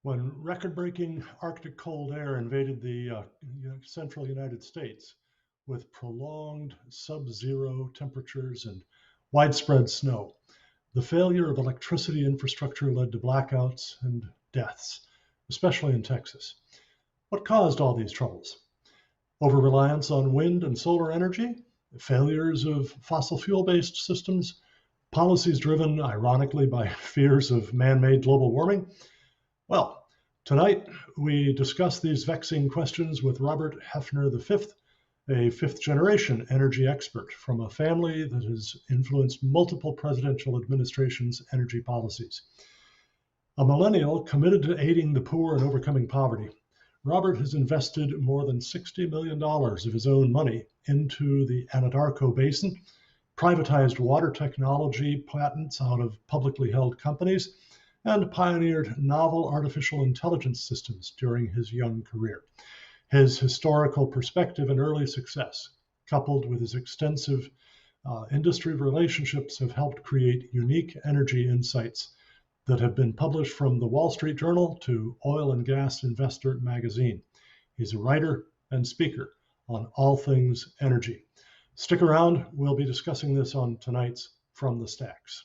When record-breaking Arctic cold air invaded the central United States with prolonged sub-zero temperatures and widespread snow, the failure of electricity infrastructure led to blackouts and deaths, especially in Texas. What caused all these troubles? Over-reliance on wind and solar energy, failures of fossil fuel-based systems, policies driven, ironically, by fears of man-made global warming. Well, tonight we discuss these vexing questions with Robert Hefner V, a fifth-generation energy expert from a family that has influenced multiple presidential administrations' energy policies. A millennial committed to aiding the poor and overcoming poverty, Robert has invested more than $60 million of his own money into the Anadarko Basin, privatized water technology patents out of publicly held companies, and pioneered novel artificial intelligence systems during his young career. His historical perspective and early success, coupled with his extensive industry relationships, have helped create unique energy insights that have been published from the Wall Street Journal to Oil and Gas Investor magazine. He's a writer and speaker on all things energy. Stick around, we'll be discussing this on tonight's From the Stacks.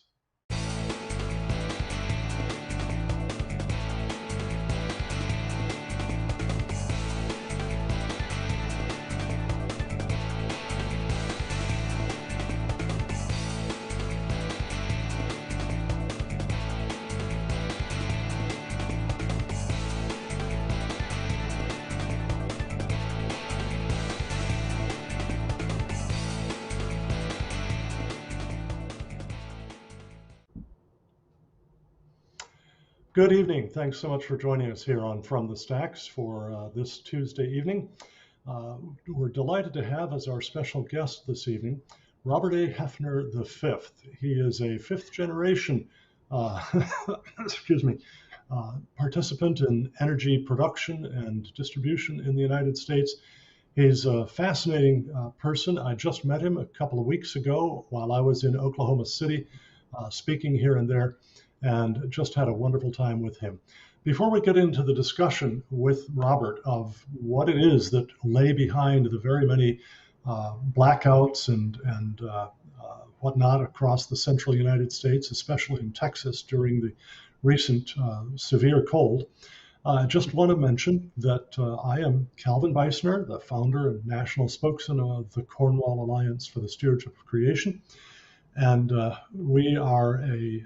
Good evening. Thanks so much for joining us here on From the Stacks for this Tuesday evening. We're delighted to have as our special guest this evening, Robert A. Hefner V. He is a fifth generation participant in energy production and distribution in the United States. He's a fascinating person. I just met him a couple of weeks ago while I was in Oklahoma City speaking here and there, and just had a wonderful time with him. Before we get into the discussion with Robert of what it is that lay behind the very many blackouts and whatnot across the central United States, especially in Texas during the recent severe cold, I just want to mention that I am Calvin Beisner, the founder and national spokesman of the Cornwall Alliance for the Stewardship of Creation. And we are a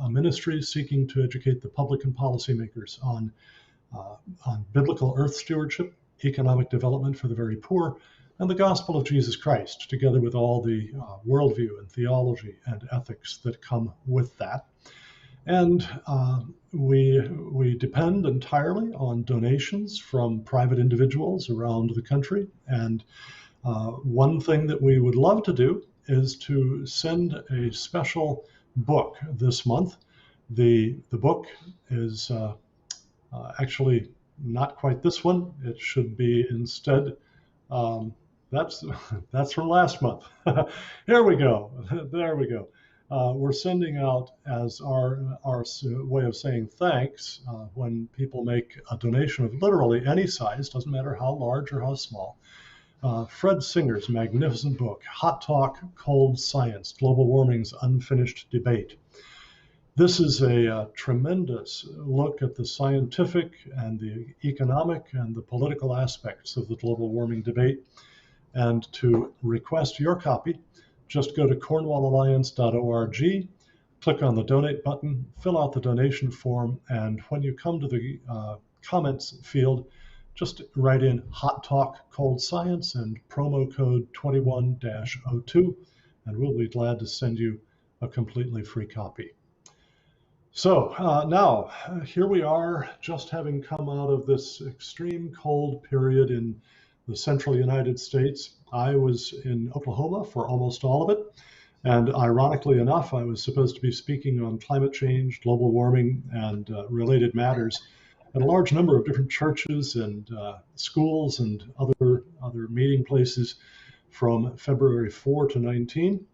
ministry seeking to educate the public and policymakers on biblical earth stewardship, economic development for the very poor, and the gospel of Jesus Christ, together with all the worldview and theology and ethics that come with that. And we depend entirely on donations from private individuals around the country. And one thing that we would love to do is to send a special book this month. The book is actually not quite this one. It should be instead, that's from last month. Here we go. There we go. We're sending out as our way of saying thanks when people make a donation of literally any size, doesn't matter how large or how small. Fred Singer's magnificent book, Hot Talk, Cold Science, Global Warming's Unfinished Debate. This is a tremendous look at the scientific and the economic and the political aspects of the global warming debate. And to request your copy, just go to cornwallalliance.org, click on the donate button, fill out the donation form, and when you come to the comments field, just write in Hot Talk Cold Science and promo code 21-02, and we'll be glad to send you a completely free copy. So now, here we are, just having come out of this extreme cold period in the central United States. I was in Oklahoma for almost all of it, and ironically enough, I was supposed to be speaking on climate change, global warming, and related matters at a large number of different churches and schools and other meeting places from February 4 to 19.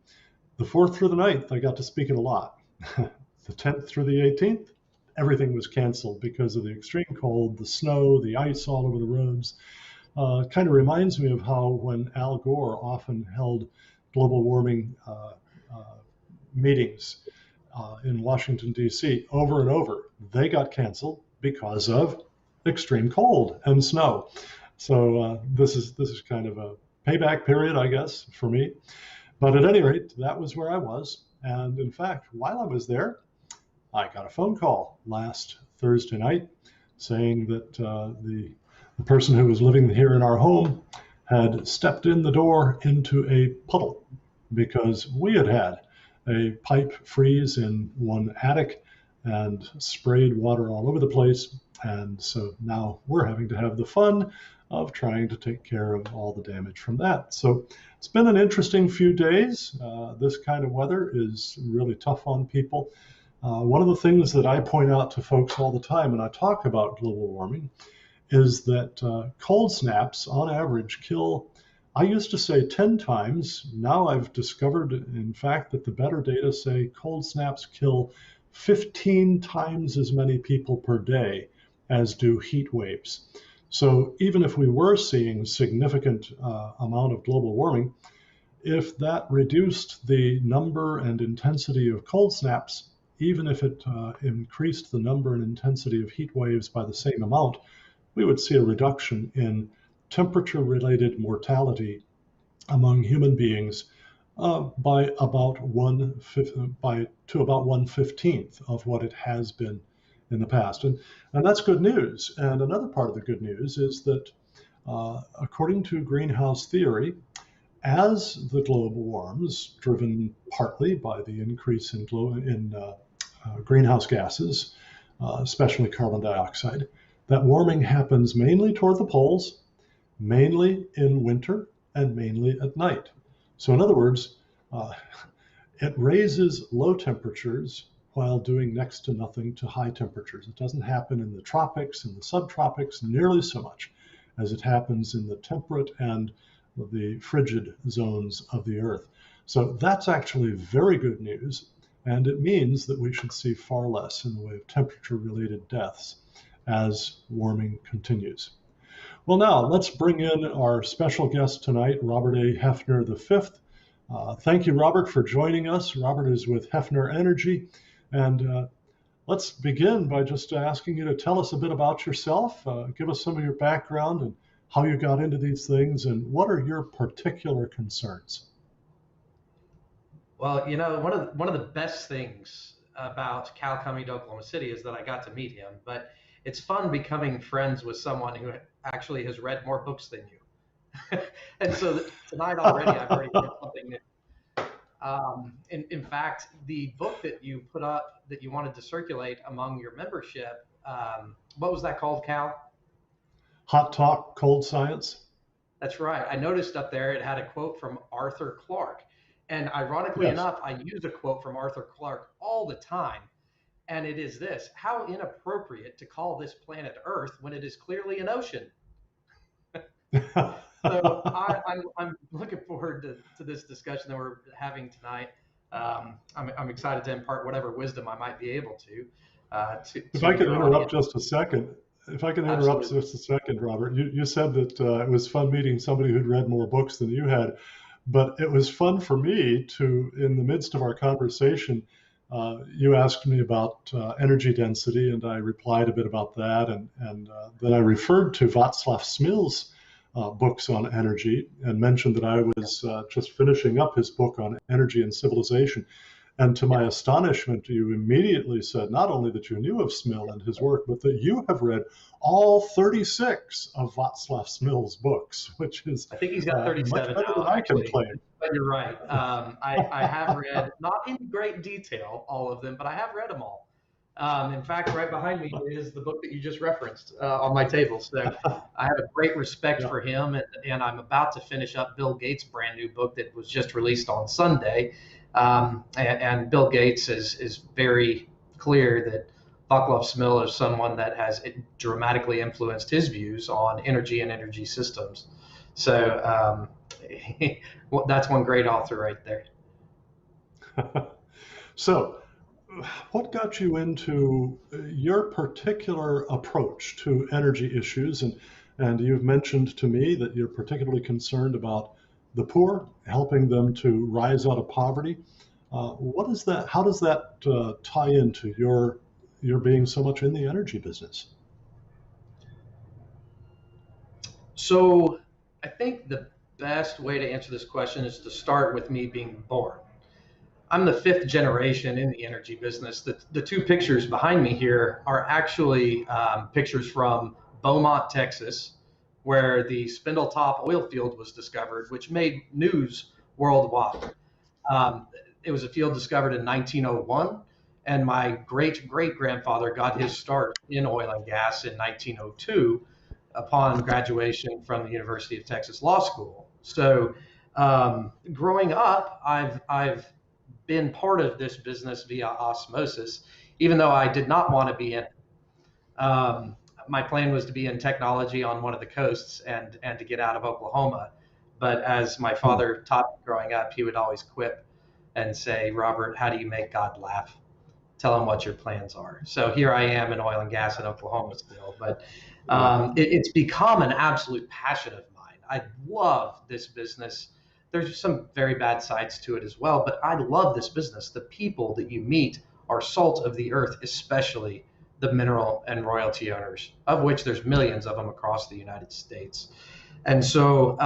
The 4th through the 9th, I got to speak at a lot. The 10th through the 18th, everything was canceled because of the extreme cold, the snow, the ice all over the roads. It kind of reminds me of how when Al Gore often held global warming meetings in Washington, D.C., over and over, they got canceled because of extreme cold and snow. So this is kind of a payback period, I guess, for me. But at any rate, that was where I was. And in fact, while I was there, I got a phone call last Thursday night saying that the person who was living here in our home had stepped in the door into a puddle because we had had a pipe freeze in one attic and sprayed water all over the place. And so now we're having to have the fun of trying to take care of all the damage from that. So it's been an interesting few days. This kind of weather is really tough on people. One of the things that I point out to folks all the time when I talk about global warming is that cold snaps on average kill, I used to say 10 times. Now I've discovered, in fact, that the better data say cold snaps kill 15 times as many people per day as do heat waves. So even if we were seeing significant amount of global warming, if that reduced the number and intensity of cold snaps, even if it increased the number and intensity of heat waves by the same amount, we would see a reduction in temperature-related mortality among human beings by about 1/15th of what it has been in the past. And that's good news. And another part of the good news is that according to greenhouse theory, as the globe warms, driven partly by the increase in greenhouse gases, especially carbon dioxide, that warming happens mainly toward the poles, mainly in winter, and mainly at night. So in other words, it raises low temperatures while doing next to nothing to high temperatures. It doesn't happen in the tropics and the subtropics nearly so much as it happens in the temperate and the frigid zones of the Earth. So that's actually very good news, and it means that we should see far less in the way of temperature-related deaths as warming continues. Well, now let's bring in our special guest tonight, Robert A. Hefner V. Thank you, Robert, for joining us. Robert is with Hefner Energy. And let's begin by just asking you to tell us a bit about yourself, give us some of your background and how you got into these things, and what are your particular concerns? Well, one of the best things about Cal coming to Oklahoma City is that I got to meet him. But it's fun becoming friends with someone who actually has read more books than you. And so tonight already, I've already read something new. In fact, the book that you put up that you wanted to circulate among your membership, what was that called, Cal? Hot Talk, Cold Science. That's right. I noticed up there it had a quote from Arthur Clarke. And ironically enough, I use a quote from Arthur Clarke all the time. And it is this: how inappropriate to call this planet Earth when it is clearly an ocean. So I'm looking forward to this discussion that we're having tonight. I'm excited to impart whatever wisdom I might be able to. If I can interrupt just a second, Robert, you said that it was fun meeting somebody who'd read more books than you had, but it was fun for me to, in the midst of our conversation, you asked me about energy density, and I replied a bit about that, and then I referred to Václav Smil's books on energy and mentioned that I was just finishing up his book on energy and civilization. And to my astonishment, you immediately said not only that you knew of Smil and his work, but that you have read all 36 of Václav Smil's books, which is I think he's got 37 much better now, than I can actually. claim. But you're right. I have read, not in great detail, all of them, but I have read them all. In fact, right behind me is the book that you just referenced on my table. So I have a great respect for him, and I'm about to finish up Bill Gates' brand new book that was just released on Sunday. And Bill Gates is very clear that Václav Smil is someone that has dramatically influenced his views on energy and energy systems. So that's one great author right there. So what got you into your particular approach to energy issues? And you've mentioned to me that you're particularly concerned about the poor, helping them to rise out of poverty. What is that? How does that tie into your being so much in the energy business? So I think the best way to answer this question is to start with me being born. I'm the fifth generation in the energy business. The two pictures behind me here are actually pictures from Beaumont, Texas, where the Spindletop oil field was discovered, which made news worldwide. Um, it was a field discovered in 1901, and my great great grandfather got his start in oil and gas in 1902 upon graduation from the University of Texas Law School. So, growing up, I've been part of this business via osmosis, even though I did not want to be in it. My plan was to be in technology on one of the coasts and to get out of Oklahoma. But as my Hmm. father taught me growing up, he would always quip and say, Robert, how do you make God laugh? Tell him what your plans are. So here I am in oil and gas in Oklahoma still. But Yeah. it's become an absolute passion of mine. I love this business. There's some very bad sides to it as well, but I love this business. The people that you meet are salt of the earth, especially the mineral and royalty owners, of which there's millions of them across the United States. And so,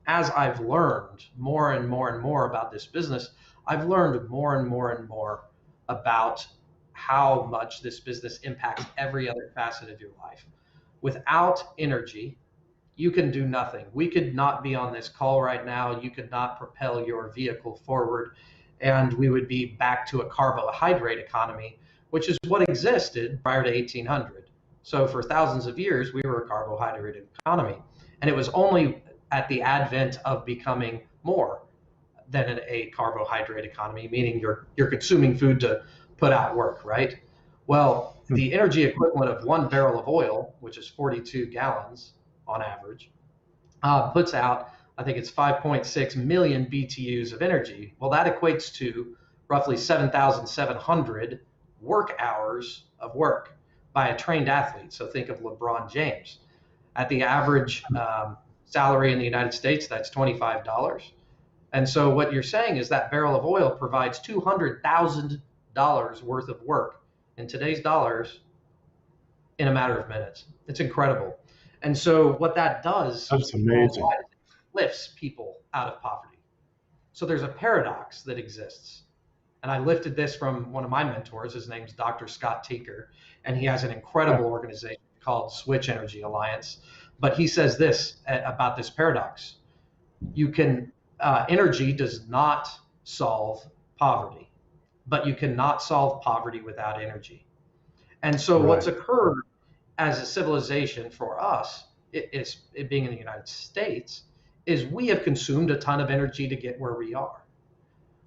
as I've learned more and more and more about this business, I've learned more and more and more about how much this business impacts every other facet of your life. Without energy, you can do nothing. We could not be on this call right now. You could not propel your vehicle forward, and we would be back to a carbohydrate economy, which is what existed prior to 1800. So for thousands of years, we were a carbohydrate economy. And it was only at the advent of becoming more than a carbohydrate economy, meaning you're consuming food to put out work, right? Well, Hmm. the energy equivalent of 1 barrel of oil, which is 42 gallons on average, puts out, I think it's 5.6 million BTUs of energy. Well, that equates to roughly 7,700 work hours of work by a trained athlete. So think of LeBron James. At the average salary in the United States, that's $25. And so what you're saying is that barrel of oil provides $200,000 worth of work in today's dollars in a matter of minutes. It's incredible. And so what that does That's amazing. worldwide is it lifts people out of poverty. So there's a paradox that exists. And I lifted this from one of my mentors. His name's Dr. Scott Tinker, and he has an Yeah. incredible organization called Switch Energy Alliance. But he says this about this paradox: you can energy does not solve poverty, but you cannot solve poverty without energy. And so what's Right. occurred as a civilization for us, it being in the United States, is we have consumed a ton of energy to get where we are.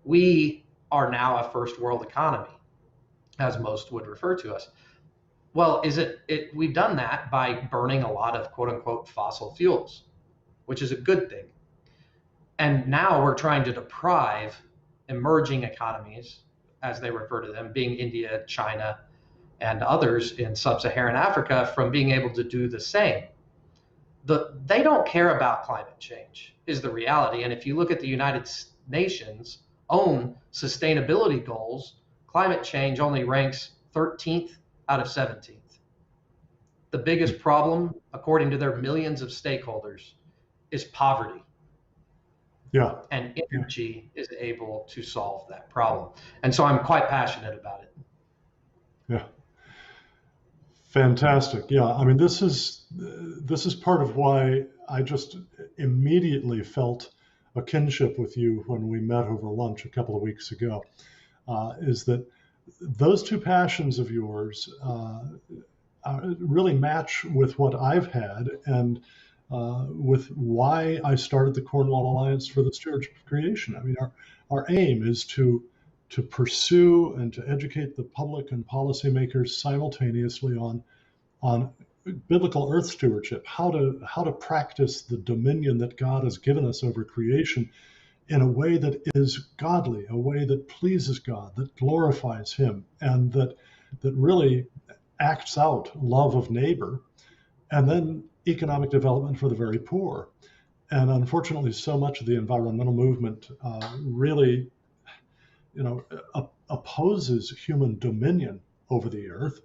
We are now a first world economy, as most would refer to us. Well, we've done that by burning a lot of quote unquote fossil fuels, which is a good thing. And now we're trying to deprive emerging economies, as they refer to them, being India, China, and others in sub-Saharan Africa, from being able to do the same. They don't care about climate change, is the reality. And if you look at the United Nations' own sustainability goals, climate change only ranks 13th out of 17th. The biggest problem, according to their millions of stakeholders, is poverty. Yeah. And Yeah. energy is able to solve that problem. And so I'm quite passionate about it. Yeah. Fantastic. Yeah. I mean, this is part of why I just immediately felt a kinship with you when we met over lunch a couple of weeks ago. Is that those two passions of yours really match with what I've had and with why I started the Cornwall Alliance for the Stewardship of Creation. I mean, our aim is to pursue and to educate the public and policymakers simultaneously on biblical earth stewardship, how to practice the dominion that God has given us over creation in a way that is godly, a way that pleases God, that glorifies Him, and that really acts out love of neighbor, and then economic development for the very poor. And unfortunately, so much of the environmental movement really, opposes human dominion over the earth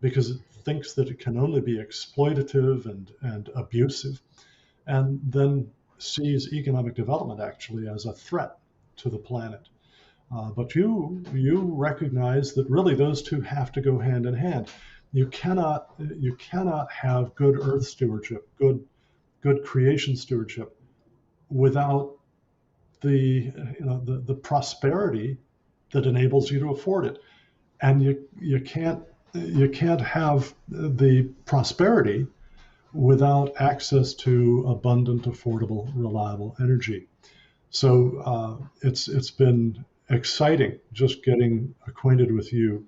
because it thinks that it can only be exploitative and abusive, and then sees economic development actually as a threat to the planet. But you recognize that really those two have to go hand in hand. You cannot have good earth stewardship, good creation stewardship, without the prosperity that enables you to afford it. And you can't have the prosperity without access to abundant, affordable, reliable energy. So it's been exciting just getting acquainted with you,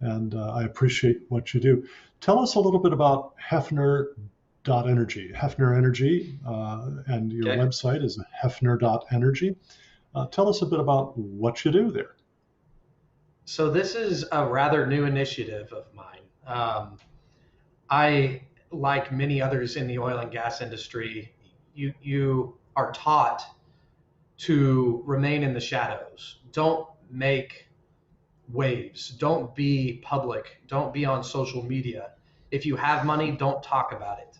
and I appreciate what you do. Tell us a little bit about Hefner.energy, Hefner Energy, and your Okay. website is Hefner.energy. Tell us a bit about what you do there. So this is a rather new initiative of mine. I, like many others in the oil and gas industry, you are taught to remain in the shadows. Don't make waves. Don't be public. Don't be on social media. If you have money, don't talk about it.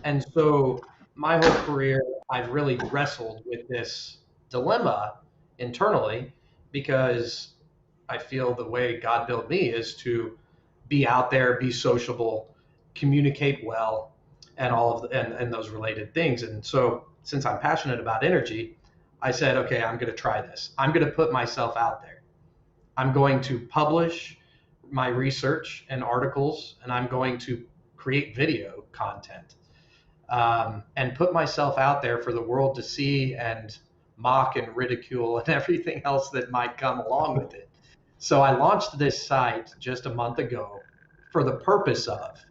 And so my whole career, I've really wrestled with this dilemma internally because I feel the way God built me is to be out there, be sociable, communicate well, and all of and those related things. And so since I'm passionate about energy, I said, okay, I'm going to try this. I'm going to put myself out there. I'm going to publish my research and articles, and I'm going to create video content and put myself out there for the world to see and mock and ridicule and everything else that might come along with it. So I launched this site just a month ago for the purpose of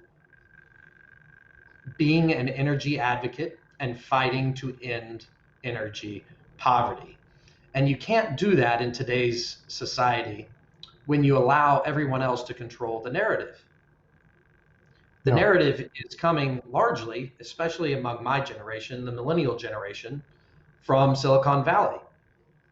being an energy advocate and fighting to end energy poverty. And you can't do that in today's society when you allow everyone else to control the narrative. The Yeah. narrative is coming largely, especially among my generation, the millennial generation, from Silicon Valley,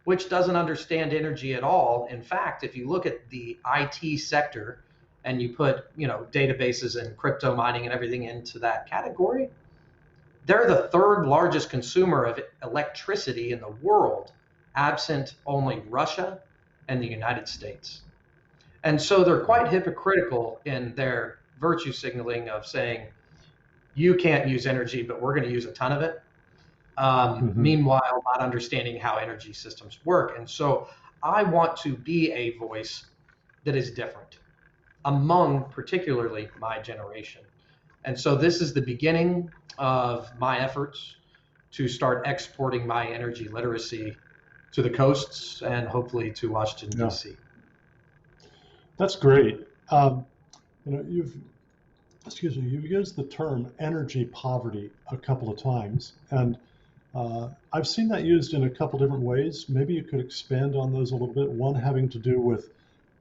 which doesn't understand energy at all. In fact, if you look at the IT sector and you put, databases and crypto mining and everything into that category, they're the third largest consumer of electricity in the world, absent only Russia and the United States. And so they're quite hypocritical in their virtue signaling of saying, you can't use energy, but we're going to use a ton of it. Hmm. Meanwhile, not understanding how energy systems work. And so I want to be a voice that is different among particularly my generation. And so this is the beginning of my efforts to start exporting my energy literacy to the coasts and hopefully to Washington, Yeah, D.C. that's great. You've you've used the term energy poverty a couple of times, and I've seen that used in a couple different ways. Maybe you could expand on those a little bit. One having to do with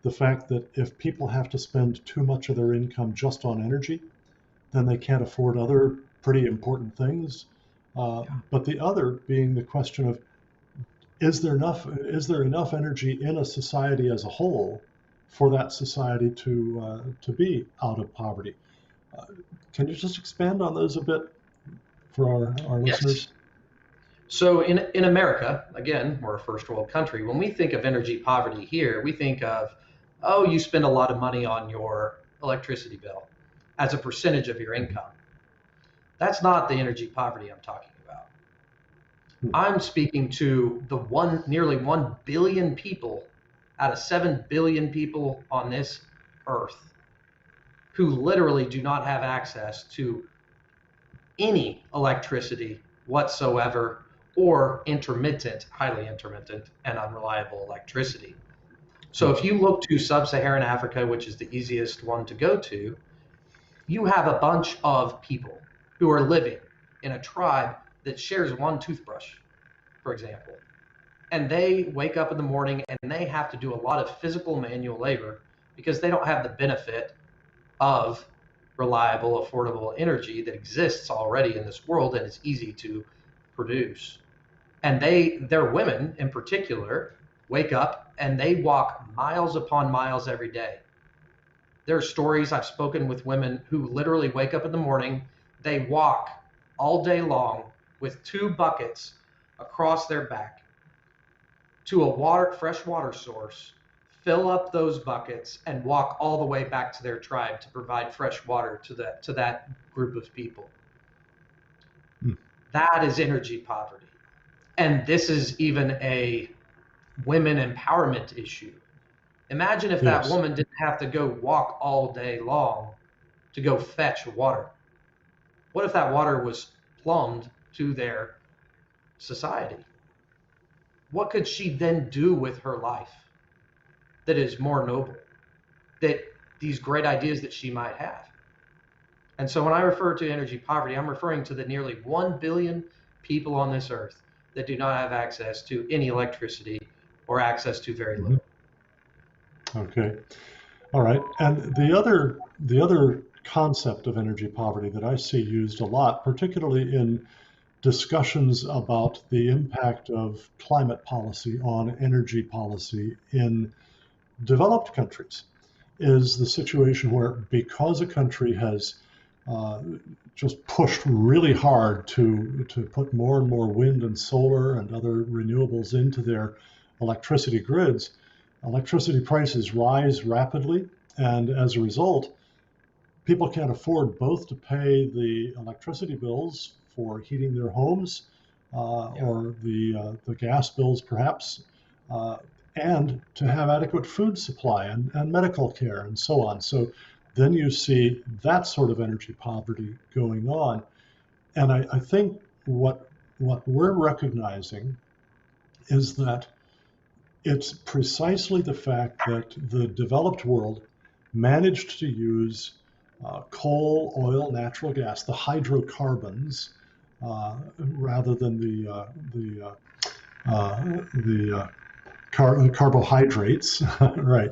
the fact that if people have to spend too much of their income just on energy, then they can't afford other pretty important things. But the other being the question of is there enough energy in a society as a whole for that society to be out of poverty? Uh, can you just expand on those a bit for our Yes. listeners? So in America, again, we're a first world country. When we think of energy poverty here, we think of, oh, you spend a lot of money on your electricity bill as a percentage of your income. That's not the energy poverty I'm talking about. Hmm. I'm speaking to the nearly 1 billion people out of 7 billion people on this earth who literally do not have access to any electricity whatsoever or intermittent, highly intermittent, and unreliable electricity. So Yeah. if you look to sub-Saharan Africa, which is the easiest one to go to, you have a bunch of people who are living in a tribe that shares one toothbrush, for example. And they wake up in the morning and they have to do a lot of physical manual labor because they don't have the benefit of reliable, affordable energy that exists already in this world and is easy to produce. And their women in particular wake up and they walk miles upon miles every day. There are stories I've spoken with women who literally wake up in the morning, they walk all day long with 2 buckets across their back to a fresh water source, fill up those buckets, and walk all the way back to their tribe to provide fresh water to that group of people. That is energy poverty. And this is even a women empowerment issue. Imagine if that Yes. woman didn't have to go walk all day long to go fetch water. What if that water was plumbed to their society? What could she then do with her life that is more noble? That these great ideas that she might have. And so when I refer to energy poverty, I'm referring to the nearly 1 billion people on this earth that do not have access to any electricity or access to very little. Okay. All right. And the other concept of energy poverty that I see used a lot, particularly in discussions about the impact of climate policy on energy policy in developed countries, is the situation where, because a country has uh, just pushed really hard to put more and more wind and solar and other renewables into their electricity grids, electricity prices rise rapidly, and as a result, people can't afford both to pay the electricity bills for heating their homes, or the gas bills perhaps, uh, and to have adequate food supply and medical care and so on. So then you see that sort of energy poverty going on. And I think what we're recognizing is that it's precisely the fact that the developed world managed to use coal, oil, natural gas, the hydrocarbons, rather than the carbohydrates, right?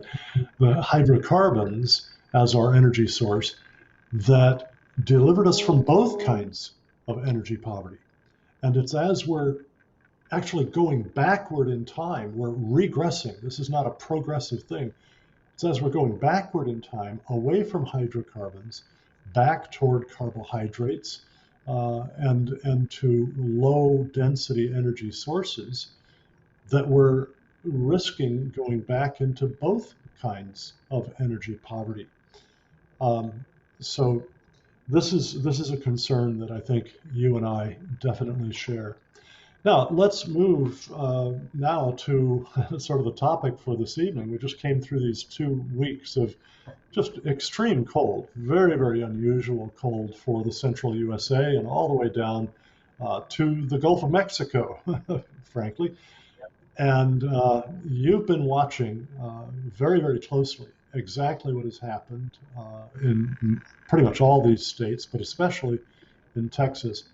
The hydrocarbons as our energy source that delivered us from both kinds of energy poverty. And it's as we're actually going backward in time, we're regressing. This is not a progressive thing. It's as we're going backward in time, away from hydrocarbons, back toward carbohydrates, and to low density energy sources, that we're risking going back into both kinds of energy poverty. So this is a concern that I think you and I definitely share. Now, let's move now to sort of the topic for this evening. We just came through these 2 weeks of just extreme cold, very, very unusual cold for the central USA and all the way down to the Gulf of Mexico, frankly. And you've been watching very, very closely exactly what has happened in pretty much all these states, but especially in Texas.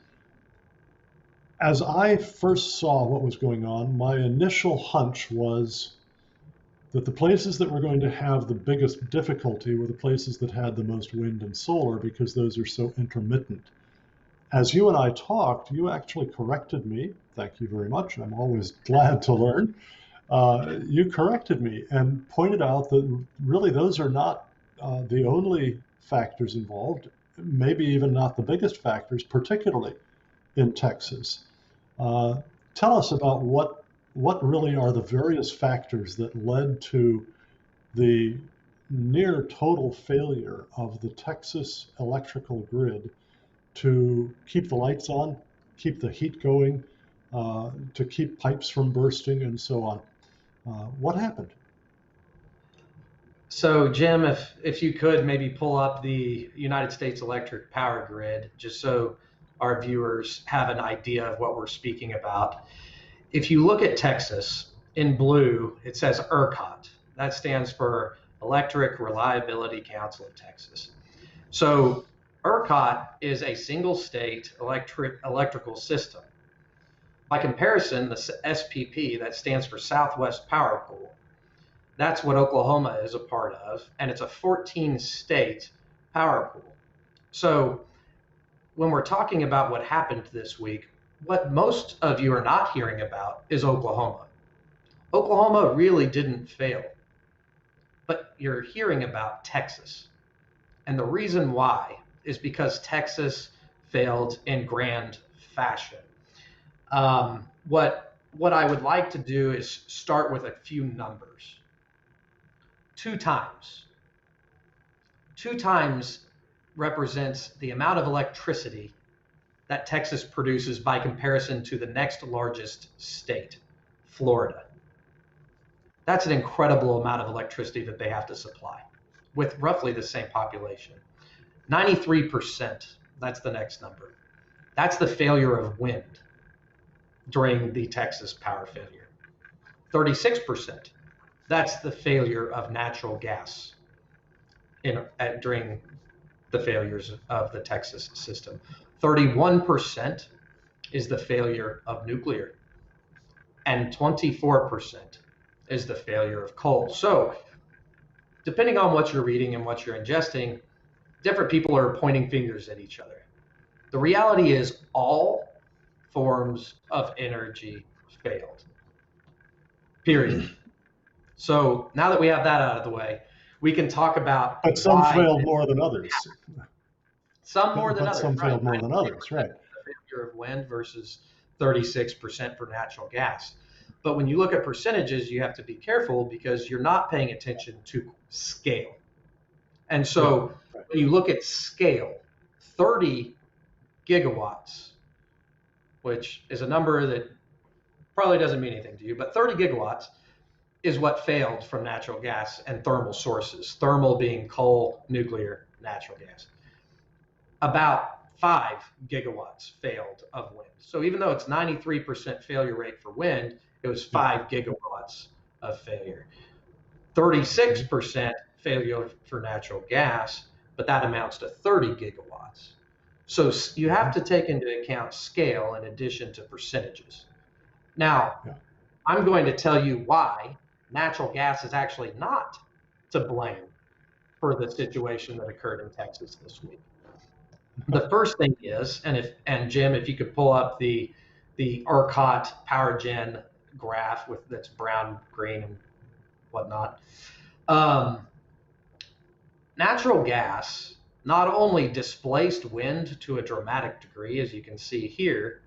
As I first saw what was going on, my initial hunch was that the places that were going to have the biggest difficulty were the places that had the most wind and solar, because those are so intermittent. As you and I talked, you actually corrected me. Thank you very much. I'm always glad to learn. You corrected me and pointed out that really those are not the only factors involved, maybe even not the biggest factors, particularly in Texas. Tell us about what really are the various factors that led to the near total failure of the Texas electrical grid to keep the lights on, keep the heat going, to keep pipes from bursting, and so on. What happened? So, Jim, if you could maybe pull up the United States electric power grid, just so our viewers have an idea of what we're speaking about. If you look at Texas in blue, it says ERCOT. That stands for Electric Reliability Council of Texas. So ERCOT is a single state electrical system. By comparison, the SPP, that stands for Southwest Power Pool, that's what Oklahoma is a part of, and it's a 14-state power pool. So when we're talking about what happened this week, what most of you are not hearing about is Oklahoma. Oklahoma really didn't fail, but you're hearing about Texas. And the reason why is because Texas failed in grand fashion. What I would like to do is start with a few numbers. Two times represents the amount of electricity that Texas produces by comparison to the next largest state, Florida. That's an incredible amount of electricity that they have to supply with roughly the same population. 93%, that's the next number. That's the failure of wind during the Texas power failure. 36%, that's the failure of natural gas during the failures of the Texas system. 31% is the failure of nuclear, and 24% is the failure of coal. So depending on what you're reading and what you're ingesting, different people are pointing fingers at each other. The reality is all forms of energy failed, period. So now that we have that out of the way, we can talk about. But some failed more than others. Some more than others. Some failed more than others, right? The failure of wind versus 36% for natural gas. But when you look at percentages, you have to be careful because you're not paying attention to scale. And so when you look at scale, 30 gigawatts, which is a number that probably doesn't mean anything to you, but 30 gigawatts is what failed from natural gas and thermal sources, thermal being coal, nuclear, natural gas. About 5 gigawatts failed of wind. So even though it's 93% failure rate for wind, it was 5 gigawatts of failure. 36% failure for natural gas, but that amounts to 30 gigawatts. So you have to take into account scale in addition to percentages. Now, I'm going to tell you why natural gas is actually not to blame for the situation that occurred in Texas this week. The first thing is, and Jim, if you could pull up the ERCOT power gen graph that's brown, green, and whatnot. Natural gas not only displaced wind to a dramatic degree, as you can see here,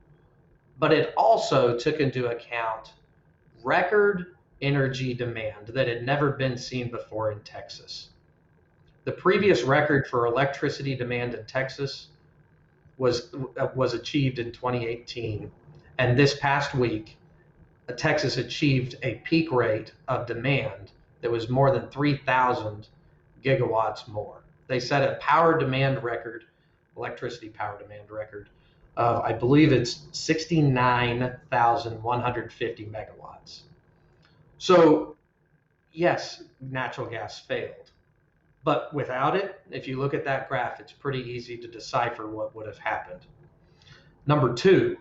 but it also took into account record energy demand that had never been seen before in Texas. The previous record for electricity demand in Texas was achieved in 2018, and this past week, Texas achieved a peak rate of demand that was more than 3,000 gigawatts more. They set a power demand record, electricity power demand record, of I believe it's 69,150 megawatts. So yes, natural gas failed, but without it, if you look at that graph, it's pretty easy to decipher what would have happened. Number two,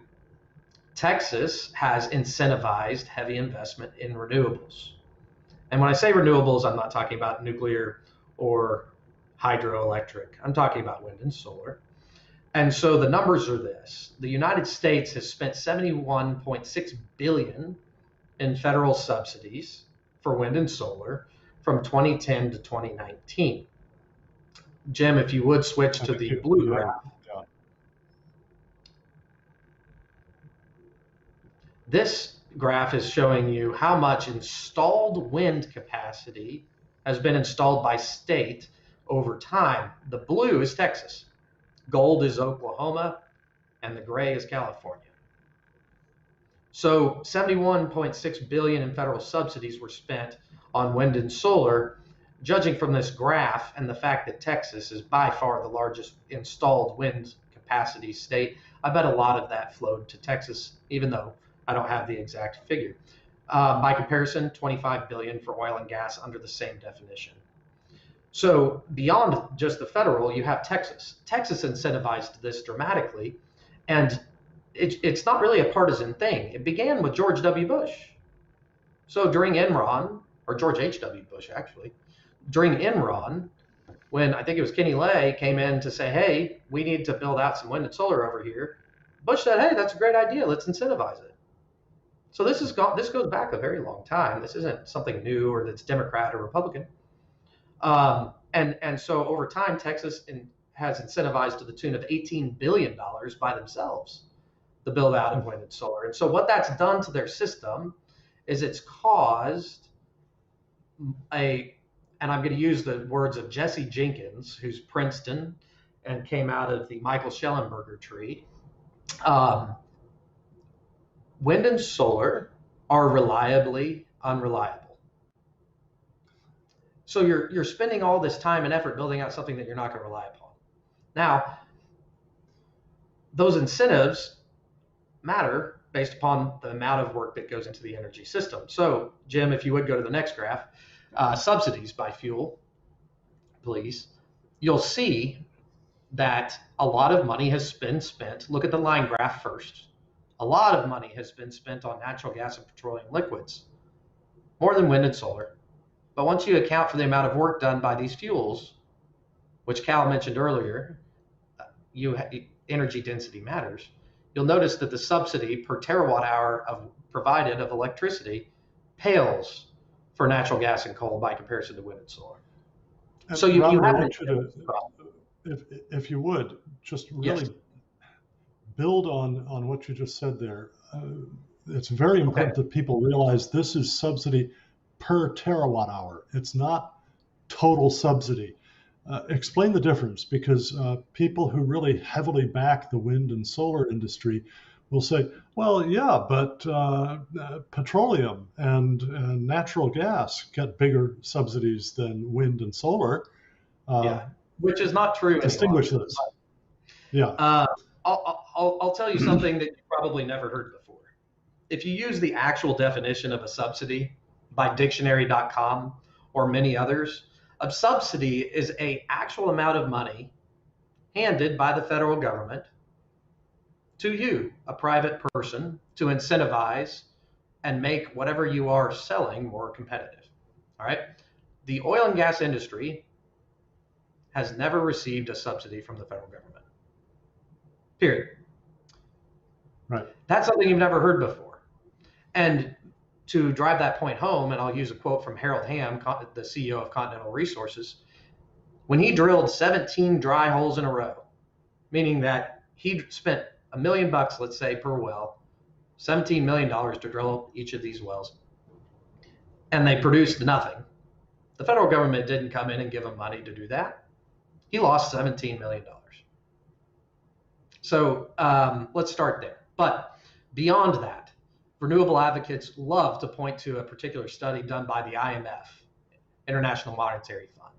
Texas has incentivized heavy investment in renewables. And when I say renewables, I'm not talking about nuclear or hydroelectric. I'm talking about wind and solar. And so the numbers are this. The United States has spent $71.6 billion in federal subsidies for wind and solar from 2010 to 2019. Jim, if you would switch to the blue graph. This graph is showing you how much installed wind capacity has been installed by state over time. The blue is Texas, gold is Oklahoma, and the gray is California. So 71.6 billion in federal subsidies were spent on wind and solar. Judging from this graph and the fact that Texas is by far the largest installed wind capacity state, I bet a lot of that flowed to Texas, even though I don't have the exact figure. By comparison, 25 billion for oil and gas under the same definition. So beyond just the federal, you have Texas. Texas incentivized this dramatically, and it's not really a partisan thing. It began with George W. Bush. So during Enron, or George H.W. Bush actually, during Enron, when I think it was Kenny Lay came in to say, hey, we need to build out some wind and solar over here, Bush said, hey, that's a great idea. Let's incentivize it. So this goes back a very long time. This isn't something new or that's Democrat or Republican. And so over time, Texas has incentivized to the tune of $18 billion by themselves the build out of wind and solar. And so what that's done to their system is it's caused and I'm going to use the words of Jesse Jenkins, who's Princeton and came out of the Michael Schellenberger tree. Wind and solar are reliably unreliable. So you're spending all this time and effort building out something that you're not going to rely upon. Now, those incentives matter based upon the amount of work that goes into the energy system. So, Jim, if you would go to the next graph, subsidies by fuel, please. You'll see that a lot of money has been spent. Look at the line graph first. A lot of money has been spent on natural gas and petroleum liquids, more than wind and solar. But once you account for the amount of work done by these fuels, which Cal mentioned earlier, energy density matters. You'll notice that the subsidy per terawatt hour provided of electricity pales for natural gas and coal by comparison to wind and solar. And so you Robert, have I want you to, if you would, just really build on what you just said there. It's very important that people realize this is subsidy per terawatt hour. It's not total subsidy. Explain the difference, because people who really heavily back the wind and solar industry will say, well, yeah, but petroleum and natural gas get bigger subsidies than wind and solar. Which is not true. Distinguish this. Yeah. I'll tell you something that you probably never heard before. If you use the actual definition of a subsidy by dictionary.com or many others, a subsidy is an actual amount of money handed by the federal government to you, a private person, to incentivize and make whatever you are selling more competitive. All right. The oil and gas industry has never received a subsidy from the federal government. Period. Right. That's something you've never heard before. And to drive that point home, and I'll use a quote from Harold Hamm, the CEO of Continental Resources, when he drilled 17 dry holes in a row, meaning that he spent $1 million, let's say, per well, $17 million to drill each of these wells, and they produced nothing. The federal government didn't come in and give him money to do that. He lost $17 million. So let's start there. But beyond that, renewable advocates love to point to a particular study done by the IMF, International Monetary Fund,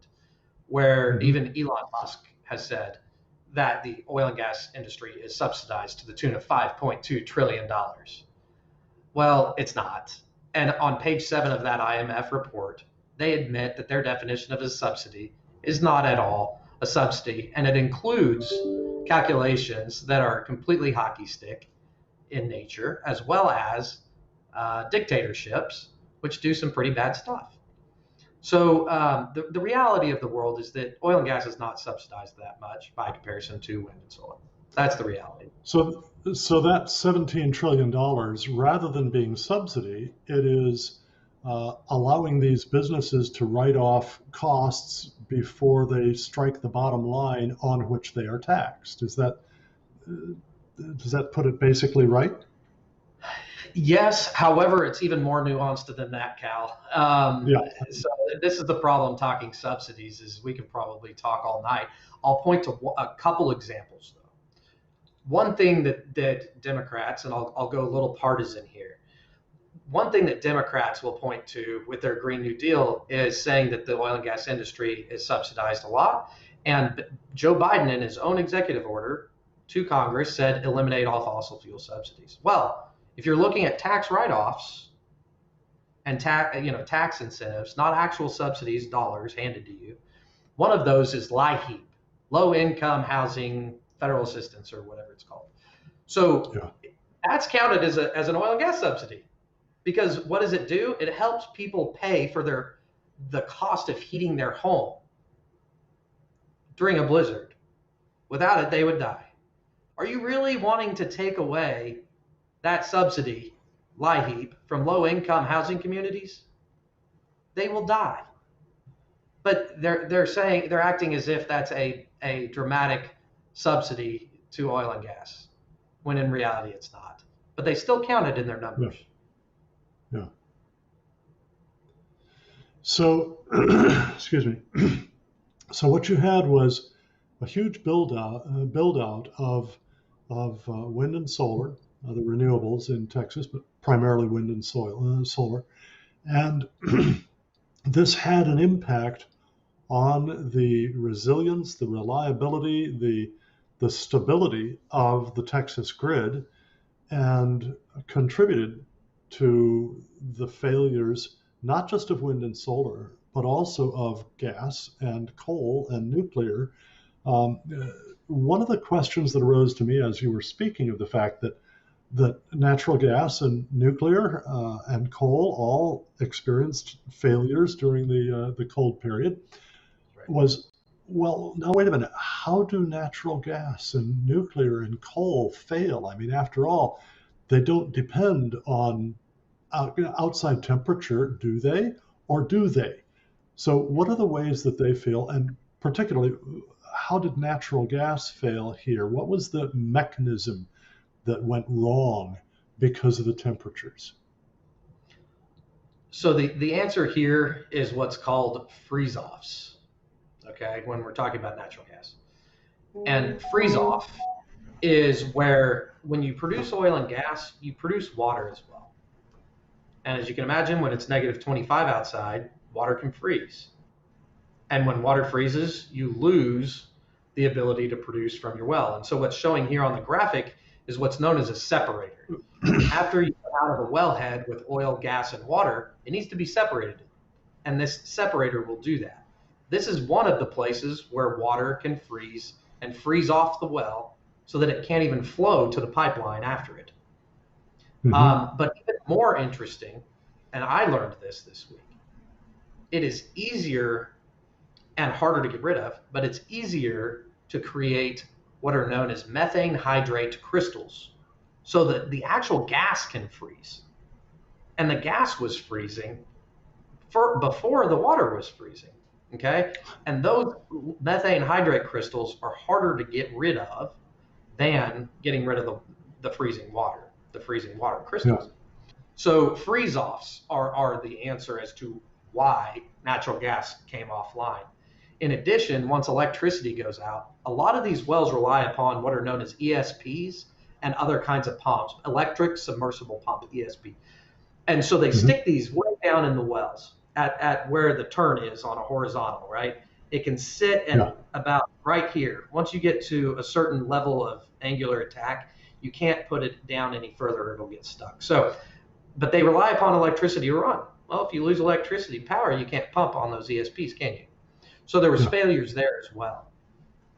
where even Elon Musk has said that the oil and gas industry is subsidized to the tune of $5.2 trillion. Well, it's not. And on page 7 of that IMF report, they admit that their definition of a subsidy is not at all a subsidy, and it includes calculations that are completely hockey stick in nature, as well as dictatorships, which do some pretty bad stuff. So the reality of the world is that oil and gas is not subsidized that much by comparison to wind and solar. That's the reality. So that $17 trillion, rather than being subsidy, it is allowing these businesses to write off costs before they strike the bottom line on which they are taxed. Does that put it basically right? Yes. However, it's even more nuanced than that, Cal. So this is the problem talking subsidies, is we can probably talk all night. I'll point to a couple examples, though. One thing that Democrats, and I'll go a little partisan here, one thing that Democrats will point to with their Green New Deal is saying that the oil and gas industry is subsidized a lot. And Joe Biden, in his own executive order to Congress, said eliminate all fossil fuel subsidies. Well, if you're looking at tax write-offs and tax incentives, not actual subsidies, dollars handed to you, one of those is LIHEAP, low income housing federal assistance, or whatever it's called. So That's counted as an oil and gas subsidy. Because what does it do? It helps people pay for the cost of heating their home during a blizzard. Without it, they would die. Are you really wanting to take away that subsidy, LIHEAP, from low-income housing communities? They will die. But they're acting as if that's a dramatic subsidy to oil and gas, when in reality it's not. But they still count it in their numbers. Yeah. Yeah. So, excuse me. So what you had was a huge build out of wind and solar, the renewables in Texas, but primarily wind and solar, and this had an impact on the resilience, the reliability, the stability of the Texas grid, and contributed to the failures not just of wind and solar, but also of gas and coal and nuclear. Um, One of the questions that arose to me as you were speaking of the fact that natural gas and nuclear and coal all experienced failures during the cold period was, well, now wait a minute. How do natural gas and nuclear and coal fail? I mean, after all, they don't depend on outside temperature, do they? Or do they? So, what are the ways that they fail? And particularly, how did natural gas fail here? What was the mechanism that went wrong because of the temperatures? So the answer here is what's called freeze-offs, okay, when we're talking about natural gas. And freeze-off is where when you produce oil and gas, you produce water as well. And as you can imagine, when it's negative 25 outside, water can freeze. And when water freezes, you lose the ability to produce from your well. And so what's showing here on the graphic is what's known as a separator. After you come out of the wellhead with oil, gas, and water, it needs to be separated. And this separator will do that. This is one of the places where water can freeze and freeze off the well so that it can't even flow to the pipeline after it. But even more interesting, and I learned this week, it is easier and harder to get rid of, but it's easier to create what are known as methane hydrate crystals so that the actual gas can freeze. And the gas was freezing before the water was freezing, okay? And those methane hydrate crystals are harder to get rid of than getting rid of the freezing water crystals. Yeah. So freeze-offs are the answer as to why natural gas came offline. In addition, once electricity goes out, a lot of these wells rely upon what are known as ESPs and other kinds of pumps, electric submersible pump, ESP. And so they stick these way down in the wells at where the turn is on a horizontal, right? It can sit at about right here. Once you get to a certain level of angular attack, you can't put it down any further or it'll get stuck. So, but they rely upon electricity to run. Well, if you lose electricity power, you can't pump on those ESPs, can you? So there was failures there as well.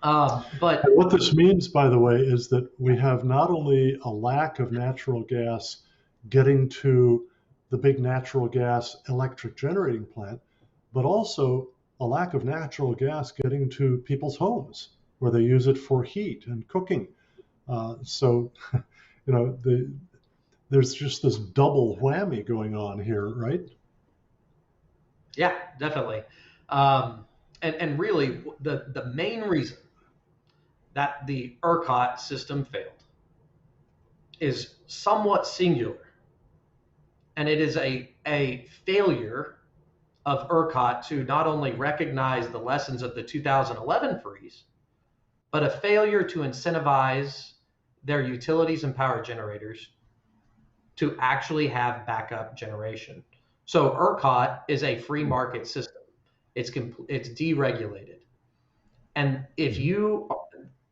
But what this means, by the way, is that we have not only a lack of natural gas getting to the big natural gas electric generating plant, but also a lack of natural gas getting to people's homes where they use it for heat and cooking. So, there's just this double whammy going on here, right? Yeah, definitely. And really, the main reason that the ERCOT system failed is somewhat singular. And it is a failure of ERCOT to not only recognize the lessons of the 2011 freeze, but a failure to incentivize their utilities and power generators to actually have backup generation. So ERCOT is a free market system. It's deregulated. And if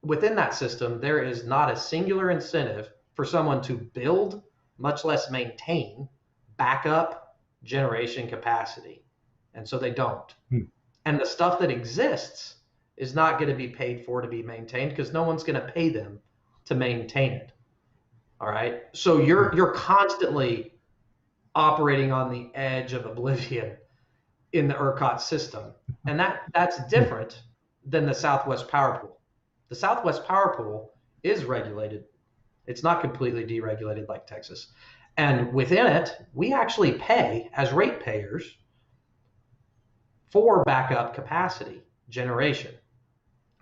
within that system, there is not a singular incentive for someone to build, much less maintain, backup generation capacity. And so they don't. And the stuff that exists is not going to be paid for to be maintained because no one's going to pay them to maintain it. All right. So you're constantly operating on the edge of oblivion in the ERCOT system. And that's different than the Southwest Power Pool. The Southwest Power Pool is regulated. It's not completely deregulated like Texas. And within it, we actually pay as ratepayers for backup capacity generation.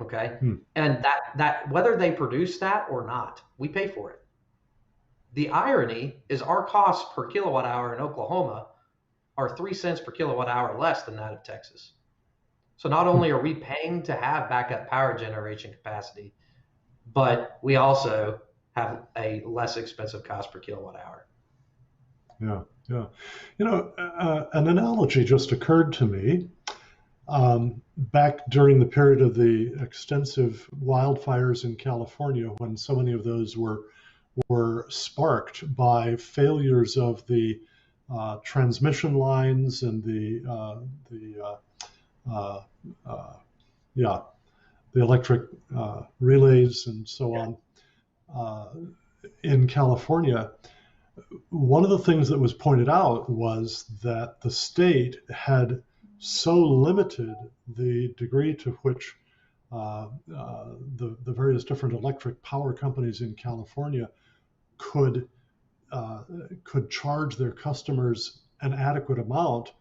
Okay. And that whether they produce that or not, we pay for it. The irony is our costs per kilowatt hour in Oklahoma are 3 cents per kilowatt hour less than that of Texas. So not only are we paying to have backup power generation capacity, but we also have a less expensive cost per kilowatt hour. Yeah, yeah. An analogy just occurred to me. Back during the period of the extensive wildfires in California, when so many of those were sparked by failures of the transmission lines and the electric relays and so on in California. One of the things that was pointed out was that the state had so limited the degree to which the various different electric power companies in California could charge their customers an adequate amount.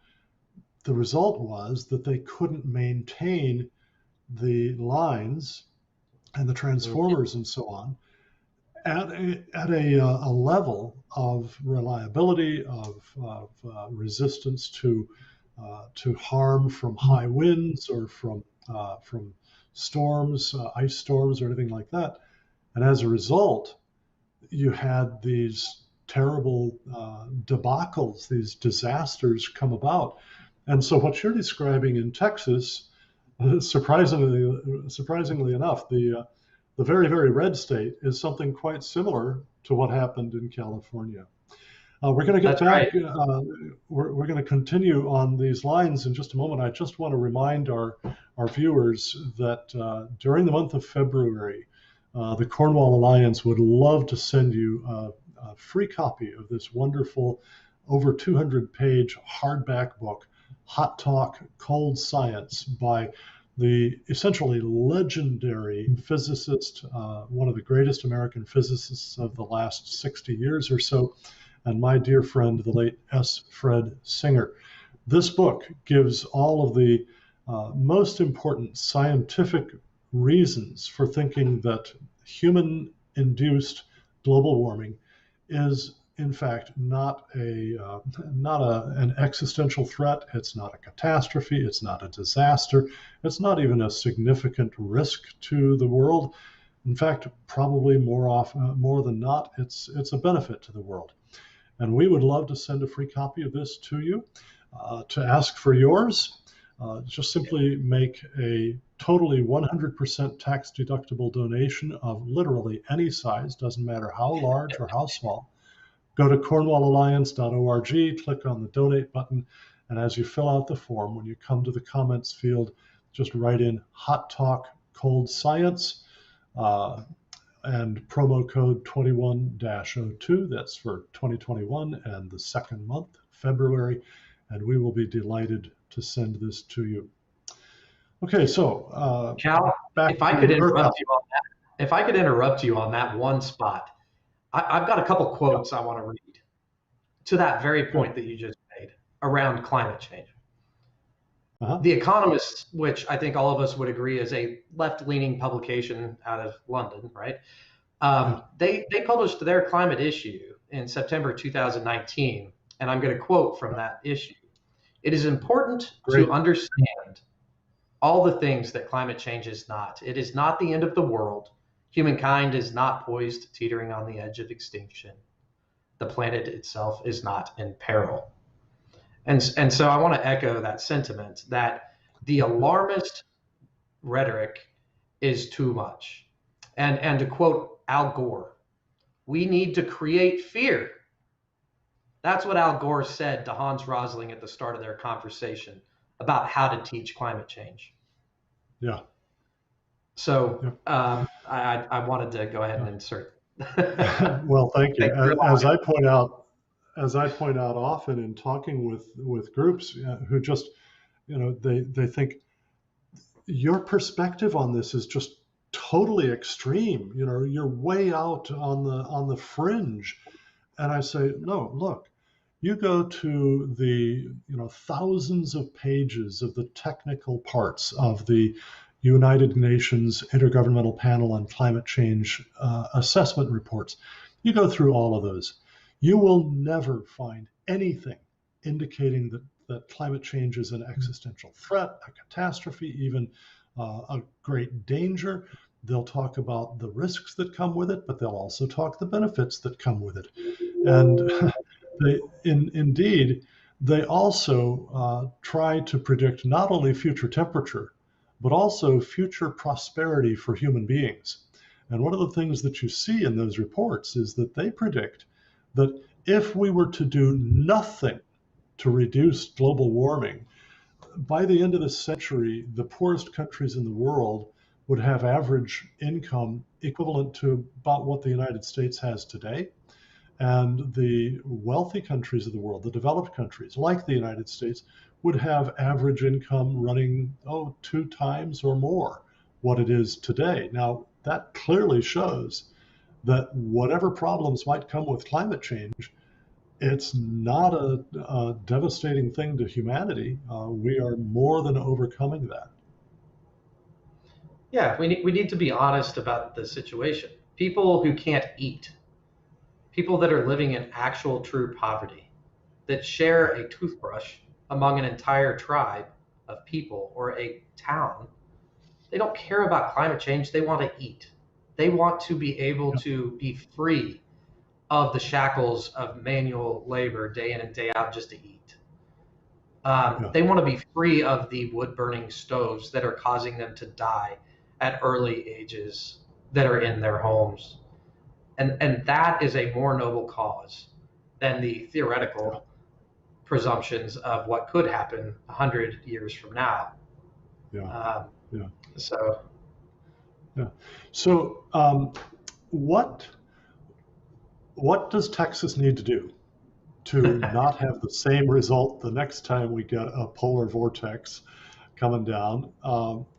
The result was that they couldn't maintain the lines and the transformers and so on at a level of reliability, of resistance to harm from high winds or from storms, ice storms, or anything like that. And as a result, you had these terrible debacles, these disasters come about. And so what you're describing in Texas, surprisingly enough, the very, very red state is something quite similar to what happened in California. We're going to get back. Right. We're going to continue on these lines in just a moment. I just want to remind our viewers that during the month of February, the Cornwall Alliance would love to send you a free copy of this wonderful, over 200-page hardback book, Hot Talk Cold Science, by the essentially legendary physicist, one of the greatest American physicists of the last 60 years or so, and my dear friend, the late S. Fred Singer. This book gives all of the most important scientific reasons for thinking that human-induced global warming is, in fact, not an existential threat. It's not a catastrophe. It's not a disaster. It's not even a significant risk to the world. In fact, probably more than not, it's a benefit to the world. And we would love to send a free copy of this to you. To ask for yours, just simply make a totally 100% tax-deductible donation of literally any size, doesn't matter how large or how small. Go to cornwallalliance.org, click on the donate button, and as you fill out the form, when you come to the comments field, just write in Hot Talk Cold Science and promo code 21-02. That's for 2021 and the second month, February, and we will be delighted to send this to you. Okay, so Cal, if I could interrupt you on that one spot, I've got a couple quotes I want to read to that very point that you just made around climate change. The Economist, which I think all of us would agree is a left-leaning publication out of London, right? They published their climate issue in September 2019, and I'm going to quote from that issue. It is important to understand all the things that climate change is not. It is not the end of the world. Humankind is not poised, teetering on the edge of extinction. The planet itself is not in peril. And so I want to echo that sentiment that the alarmist rhetoric is too much. And to quote Al Gore, we need to create fear. That's what Al Gore said to Hans Rosling at the start of their conversation about how to teach climate change. Yeah. So I wanted to go ahead and insert Well, thank you. Thanks for As allowing I point out, as I point out often in talking with groups who just, they think your perspective on this is just totally extreme. You're way out on the fringe. And I say, no, look, you go to the thousands of pages of the technical parts of the United Nations Intergovernmental Panel on Climate Change assessment reports. You go through all of those. You will never find anything indicating that climate change is an existential threat, a catastrophe, even a great danger. They'll talk about the risks that come with it, but they'll also talk the benefits that come with it. And indeed, they also try to predict not only future temperature, but also future prosperity for human beings. And one of the things that you see in those reports is that they predict that if we were to do nothing to reduce global warming, by the end of the century, the poorest countries in the world would have average income equivalent to about what the United States has today. And the wealthy countries of the world, the developed countries like the United States, would have average income running, 2 times or more what it is today. Now, that clearly shows that whatever problems might come with climate change, it's not a devastating thing to humanity. We are more than overcoming that. Yeah, we need to be honest about the situation. People who can't eat, people that are living in actual true poverty, that share a toothbrush among an entire tribe of people or a town, they don't care about climate change. They want to eat. They want to be able Yeah, to be free of the shackles of manual labor day in and day out just to eat. yeah, They want to be free of the wood burning stoves that are causing them to die at early ages that are in their homes. And that is a more noble cause than the yeah, theoretical presumptions of what could happen 100 years from now. yeah, Um, yeah, so, yeah. So, what what does Texas need to do to not have the same result the next time we get a polar vortex coming down?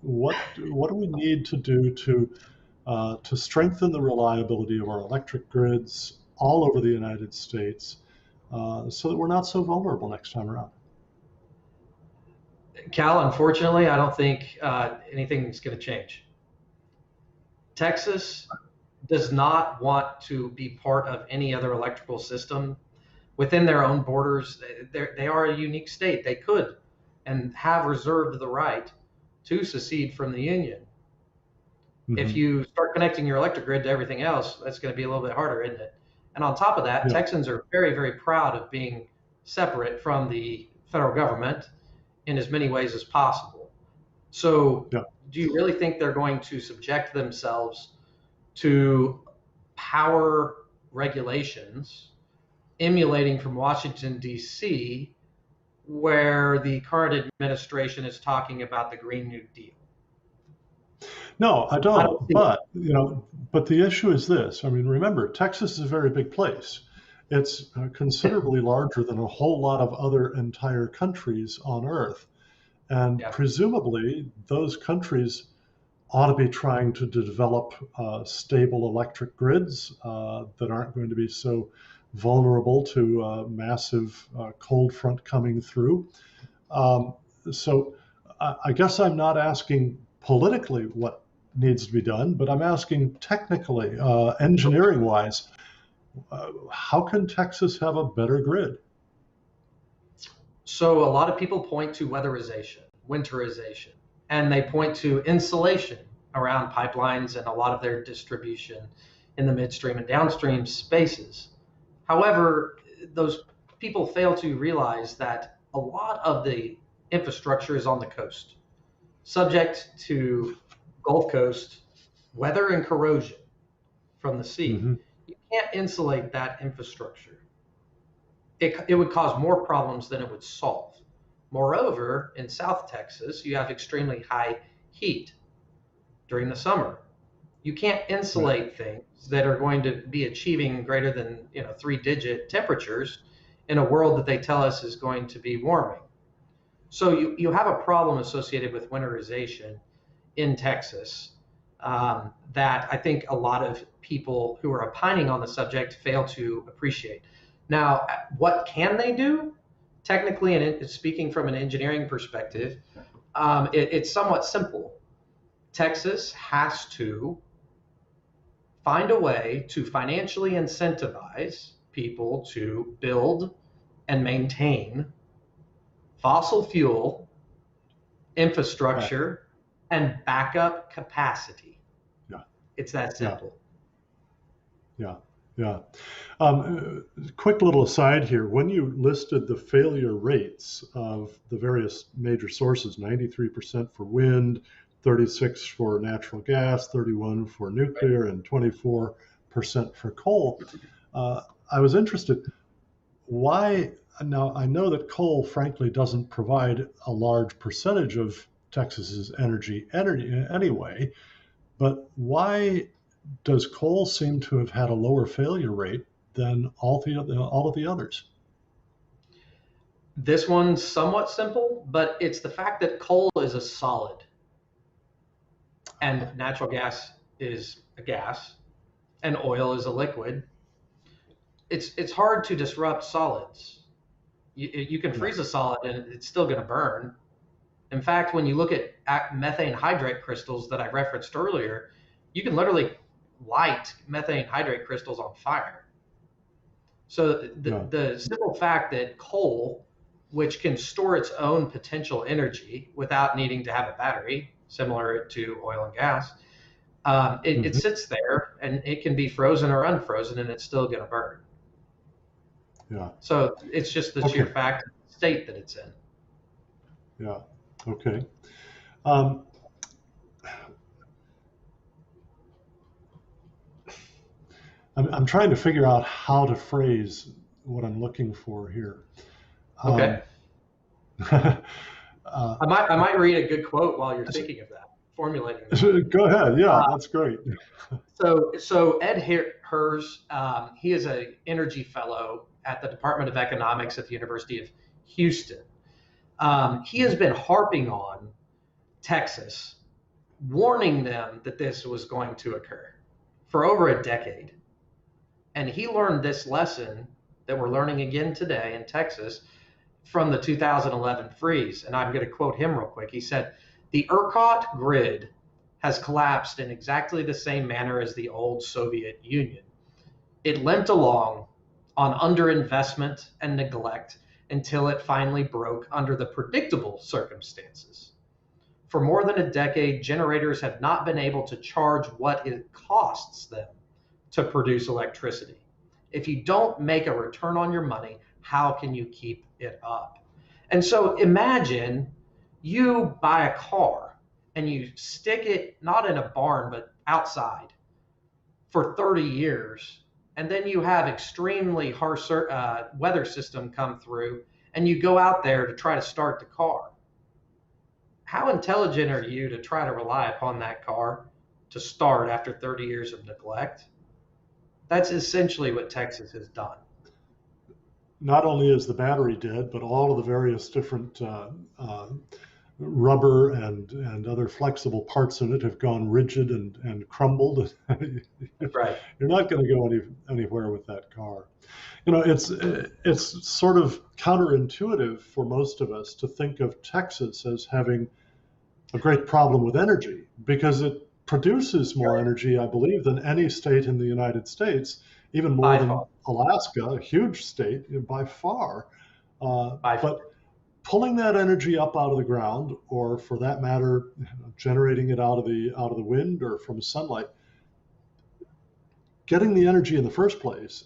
What do we need to do to strengthen the reliability of our electric grids all over the United States, so that we're not so vulnerable next time around? Cal, unfortunately, I don't think anything's going to change. Texas does not want to be part of any other electrical system within their own borders. They are a unique state. They could and have reserved the right to secede from the Union. If Hmm. you start connecting your electric grid to everything else, that's going to be a little bit harder, isn't it? And on top of that, Yeah, Texans are very, very proud of being separate from the federal government in as many ways as possible. So, yeah. do you really think they're going to subject themselves to power regulations emulating from Washington, D.C., where the current administration is talking about the Green New Deal? No, I I don't don't. see it. But the issue is this. I mean, remember, Texas is a very big place. It's considerably larger than a whole lot of other entire countries on Earth. And Yeah. presumably, those countries ought to be trying to develop stable electric grids that aren't going to be so vulnerable to massive cold front coming through. Um, so I guess I'm not asking politically what needs to be done, but I'm asking technically, engineering wise, how can Texas have a better grid? So a lot of people point to weatherization, winterization, and they point to insulation around pipelines and a lot of their distribution in the midstream and downstream spaces. However, those people fail to realize that a lot of the infrastructure is on the coast, subject to Gulf Coast weather and corrosion from the sea. Hmm. You can't insulate that infrastructure. It would cause more problems than it would solve. Moreover, in South Texas, you have extremely high heat during the summer. You can't insulate things that are going to be achieving greater than 3-digit temperatures in a world that they tell us is going to be warming. So you have a problem associated with winterization in Texas that I think a lot of people who are opining on the subject fail to appreciate. Now, what can they do? Technically, and speaking from an engineering perspective, it's somewhat simple. Texas has to find a way to financially incentivize people to build and maintain fossil fuel infrastructure and backup capacity. Yeah. It's that simple. Yeah. Quick little aside here. When you listed the failure rates of the various major sources, 93% for wind, 36 for natural gas, 31 for nuclear, and 24% for coal, I was interested. Why? Now, I know that coal, frankly, doesn't provide a large percentage of Texas's energy anyway, but why does coal seem to have had a lower failure rate than all of the others? This one's somewhat simple, but it's the fact that coal is a solid and natural gas is a gas and oil is a liquid. It's hard to disrupt solids. You can freeze a solid and it's still going to burn. In fact, when you look at methane hydrate crystals that I referenced earlier, you can literally light methane hydrate crystals on fire. So the simple fact that coal, which can store its own potential energy without needing to have a battery, similar to oil and gas, it sits there and it can be frozen or unfrozen and it's still going to burn. Yeah. So it's just the sheer fact of the state that it's in. Yeah. Okay. I'm trying to figure out how to phrase what I'm looking for here. Okay. I might read a good quote while you're thinking of that, formulating that. Go ahead. Yeah, that's great. So Ed Hers, he is an energy fellow at the Department of Economics at the University of Houston. He has been harping on Texas, warning them that this was going to occur for over a decade. And he learned this lesson that we're learning again today in Texas from the 2011 freeze. And I'm going to quote him real quick. He said, "The ERCOT grid has collapsed in exactly the same manner as the old Soviet Union. It limped along on underinvestment and neglect until it finally broke under the predictable circumstances. For more than a decade, generators have not been able to charge what it costs them to produce electricity. If you don't make a return on your money, how can you keep it up?" And so imagine you buy a car and you stick it not in a barn, but outside for 30 years. And then you have extremely harsh weather system come through and you go out there to try to start the car. How intelligent are you to try to rely upon that car to start after 30 years of neglect? That's essentially what Texas has done. Not only is the battery dead, but all of the various different rubber and other flexible parts in it have gone rigid and crumbled. Right. You're not going to go anywhere with that car. It's sort of counterintuitive for most of us to think of Texas as having a great problem with energy because it produces more energy, I believe, than any state in the United States, even more than Alaska, a huge state by far. But pulling that energy up out of the ground, or for that matter, generating it out of the wind or from sunlight, getting the energy in the first place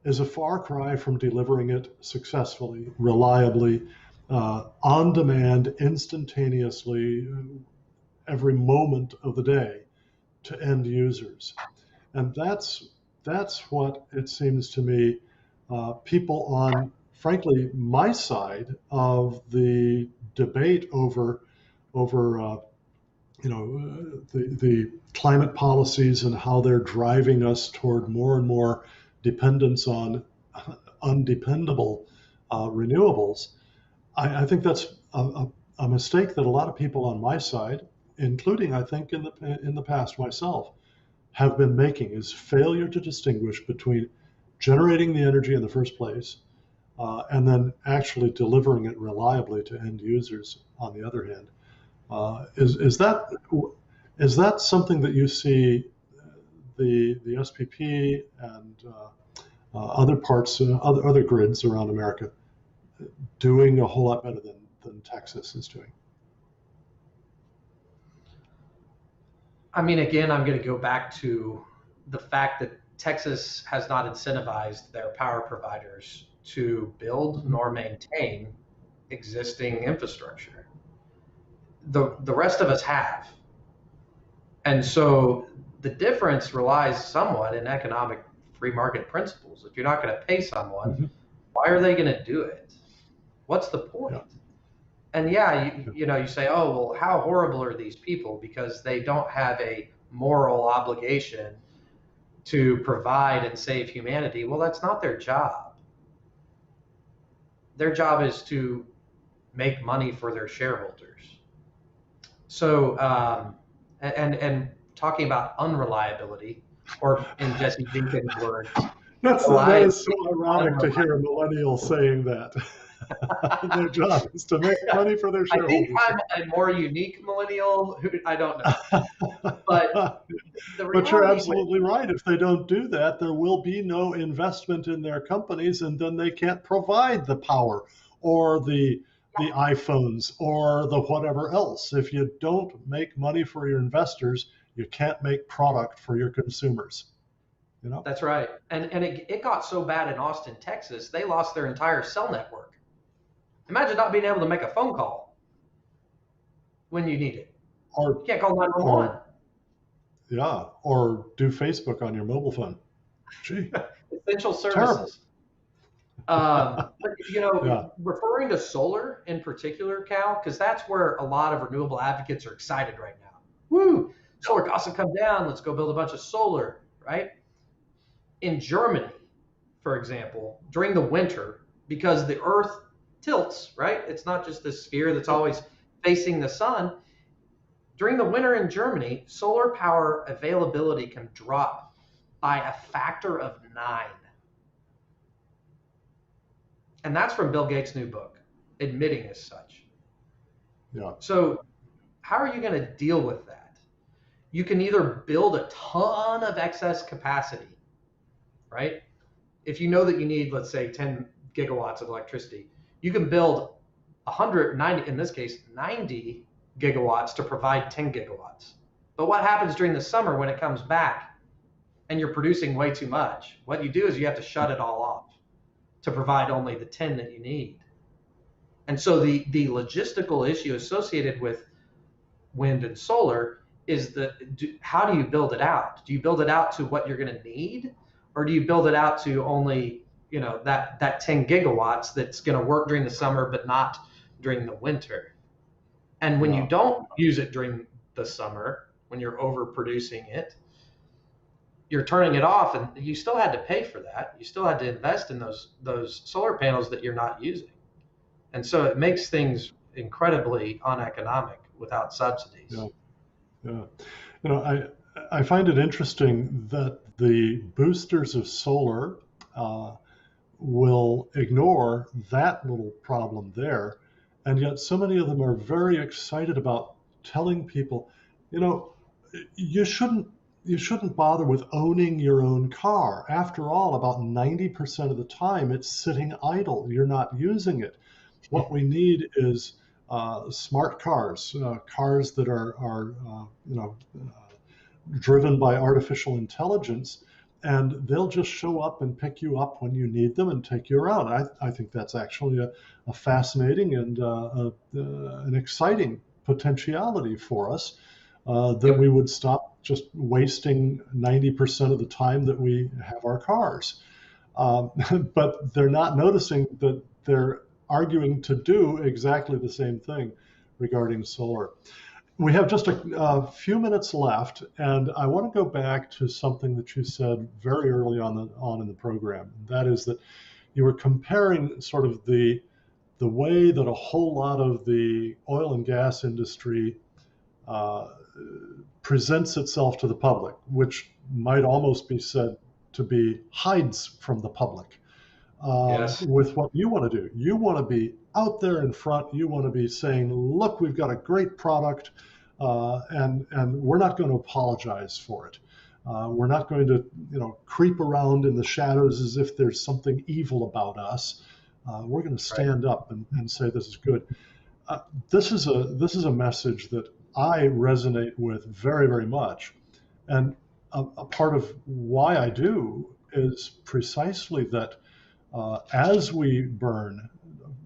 is a far cry from delivering it successfully, reliably, on demand, instantaneously, every moment of the day to end users. And that's what it seems to me people on, frankly, my side of the debate over the climate policies and how they're driving us toward more and more dependence on undependable renewables. I think that's a mistake that a lot of people on my side, including I think in the past myself, have been making, is failure to distinguish between generating the energy in the first place and then actually delivering it reliably to end users on the other hand. Is that something that you see the SPP and other parts, other grids around America doing a whole lot better than Texas is doing? I mean, again, I'm going to go back to the fact that Texas has not incentivized their power providers to build nor maintain existing infrastructure. The rest of us have. And so the difference relies somewhat in economic free market principles. If you're not going to pay someone, why are they going to do it? What's the point? Yeah. And you say, oh, well, how horrible are these people because they don't have a moral obligation to provide and save humanity. Well, that's not their job. Their job is to make money for their shareholders. So, and talking about unreliability, or in Jesse Jenkins' words, that is so ironic to hear a millennial saying that. Their job is to make money for their shareholders. I think I'm a more unique millennial. I don't know. But you're absolutely right. If they don't do that, there will be no investment in their companies, and then they can't provide the power or the iPhones or the whatever else. If you don't make money for your investors, you can't make product for your consumers. That's right. And it got so bad in Austin, Texas, they lost their entire cell network. Imagine not being able to make a phone call when you need it. You can't call 911. Or do Facebook on your mobile phone. Gee. Essential services. But referring to solar in particular, Cal, because that's where a lot of renewable advocates are excited right now. Woo! Solar costs have come down. Let's go build a bunch of solar, right? In Germany, for example, during the winter, because the Earth tilts, right? It's not just this sphere that's always facing the sun. During the winter in Germany, solar power availability can drop by a factor of 9. And that's from Bill Gates' new book, admitting as such. Yeah. So how are you going to deal with that? You can either build a ton of excess capacity, right? If you know that you need, let's say, 10 gigawatts of electricity, you can build 190, in this case, 90 gigawatts to provide 10 gigawatts. But what happens during the summer when it comes back and you're producing way too much? What you do is you have to shut it all off to provide only the 10 that you need. And so the logistical issue associated with wind and solar is how do you build it out? Do you build it out to what you're going to need? Or do you build it out to only that 10 gigawatts that's going to work during the summer, but not during the winter? And when you don't use it during the summer, when you're overproducing it, you're turning it off, and you still had to pay for that. You still had to invest in those solar panels that you're not using. And so it makes things incredibly uneconomic without subsidies. Yeah. I find it interesting that the boosters of solar will ignore that little problem there. And yet so many of them are very excited about telling people, you shouldn't bother with owning your own car. After all, about 90% of the time it's sitting idle. You're not using it. What we need is smart cars, cars that are driven by artificial intelligence, and they'll just show up and pick you up when you need them and take you around. I think that's actually a fascinating and an exciting potentiality for us, that we would stop just wasting 90% of the time that we have our cars. But they're not noticing that they're arguing to do exactly the same thing regarding solar. We have just a few minutes left, and I want to go back to something that you said very early on in the program. And that is that you were comparing sort of the way that a whole lot of the oil and gas industry uh, presents itself to the public, which might almost be said to be hides from the public. Yes. With what you want to do, you want to be out there in front. You want to be saying, "Look, we've got a great product, and we're not going to apologize for it. We're not going to, creep around in the shadows as if there's something evil about us. We're going to Right. stand up and say this is good." This is a message that I resonate with very, very much, and a part of why I do is precisely that as we burn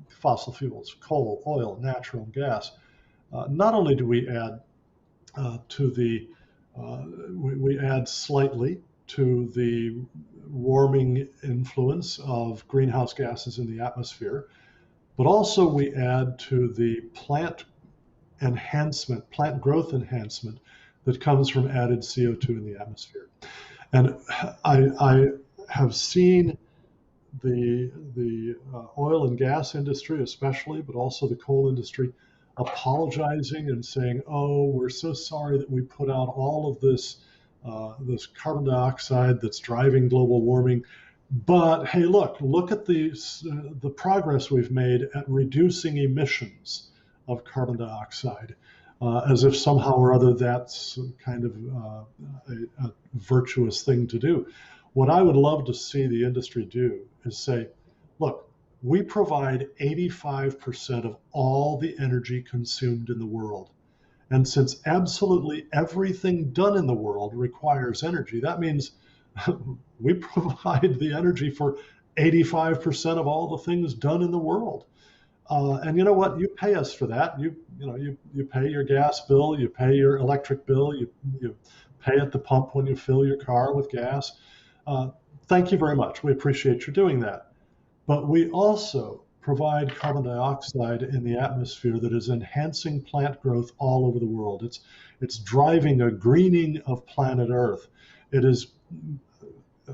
fossil fuels, coal, oil, natural gas, not only do we add to the we add slightly to the warming influence of greenhouse gases in the atmosphere, but also we add to the plant growth enhancement that comes from added CO2 in the atmosphere. And I have seen the oil and gas industry, especially, but also the coal industry, apologizing and saying, "Oh, we're so sorry that we put out all of this carbon dioxide that's driving global warming. But hey, look at the progress we've made at reducing emissions of carbon dioxide." As if somehow or other that's kind of a virtuous thing to do. What I would love to see the industry do is say, "Look, we provide 85% of all the energy consumed in the world. And since absolutely everything done in the world requires energy, that means we provide the energy for 85% of all the things done in the world. And you know what? You pay us for that. You pay your gas bill, you pay your electric bill, you pay at the pump when you fill your car with gas. Uh, Thank you very much. We appreciate you doing that. But we also provide carbon dioxide in the atmosphere that is enhancing plant growth all over the world. It's driving a greening of planet Earth. It is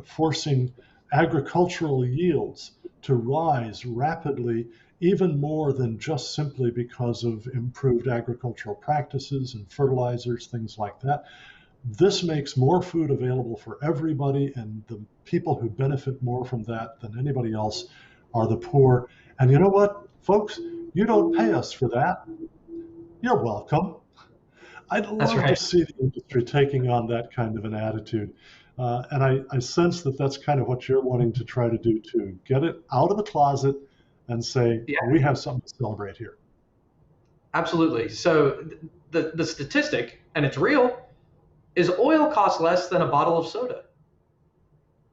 forcing agricultural yields to rise rapidly, even more than just simply because of improved agricultural practices and fertilizers, things like that. This makes more food available for everybody, and the people who benefit more from that than anybody else are the poor. And you know what, folks? You don't pay us for that. You're welcome. I'd That's love to right. see the industry taking on that kind of an attitude. And I sense that that's kind of what you're wanting to try to do too. Get it out of the closet and say, Yeah, we have something to celebrate here. absolutely. So the statistic, and it's real, is oil costs less than a bottle of soda.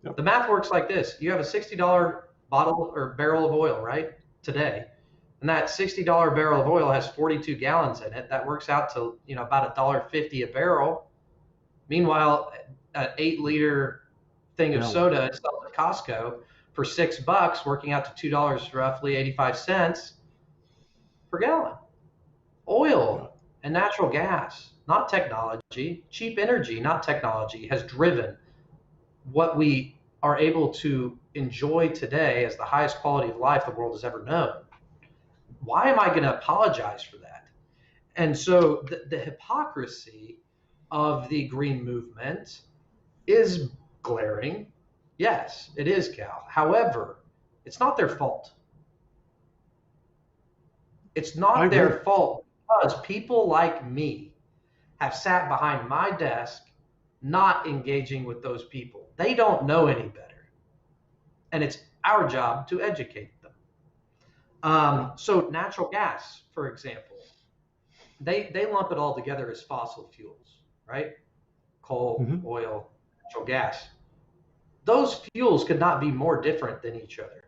Yep. The math works like this. You have a $60 bottle or barrel of oil, right? Today. And that $60 barrel of oil has 42 gallons in it. That works out to, about $1.50 a barrel. Meanwhile, an 8-liter thing of Yeah. soda sells at Costco for $6, working out to $2 roughly 85 cents per gallon. Yeah. Oil and natural gas, not technology, cheap energy, not technology, has driven what we are able to enjoy today as the highest quality of life the world has ever known. Why am I going to apologize for that? And so the hypocrisy of the green movement is glaring. Yes, it is, Cal. However, it's not their fault. It's I not agree. their fault because people like me have sat behind my desk not engaging with those people. They don't know any better. And it's our job to educate them. So natural gas, for example, they lump it all together as fossil fuels, right? Coal, Hmm. oil, natural gas. Those fuels could not be more different than each other.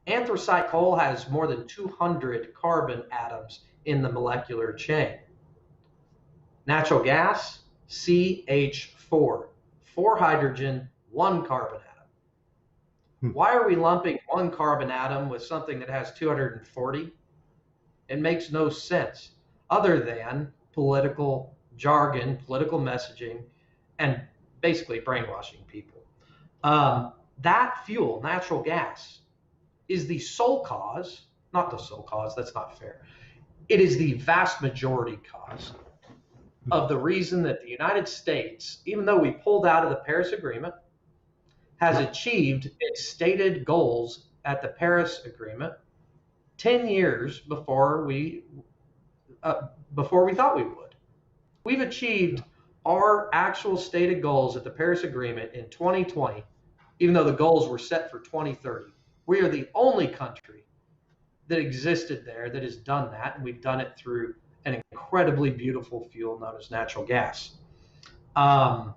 Anthracite coal has more than 200 carbon atoms in the molecular chain. Natural gas, CH4, 4 hydrogen, 1 carbon atom. Hmm. Why are we lumping 1 carbon atom with something that has 240? It makes no sense other than political jargon, political messaging, and basically brainwashing people. That fuel, natural gas, is the sole cause, not the sole cause, that's not fair. It is the vast majority cause of the reason that the United States, even though we pulled out of the Paris Agreement, has achieved its stated goals at the Paris Agreement 10 years before we thought we would. We've achieved our actual stated goals at the Paris Agreement in 2020, even though the goals were set for 2030. We are the only country that existed there that has done that, and we've done it through an incredibly beautiful fuel known as natural gas. And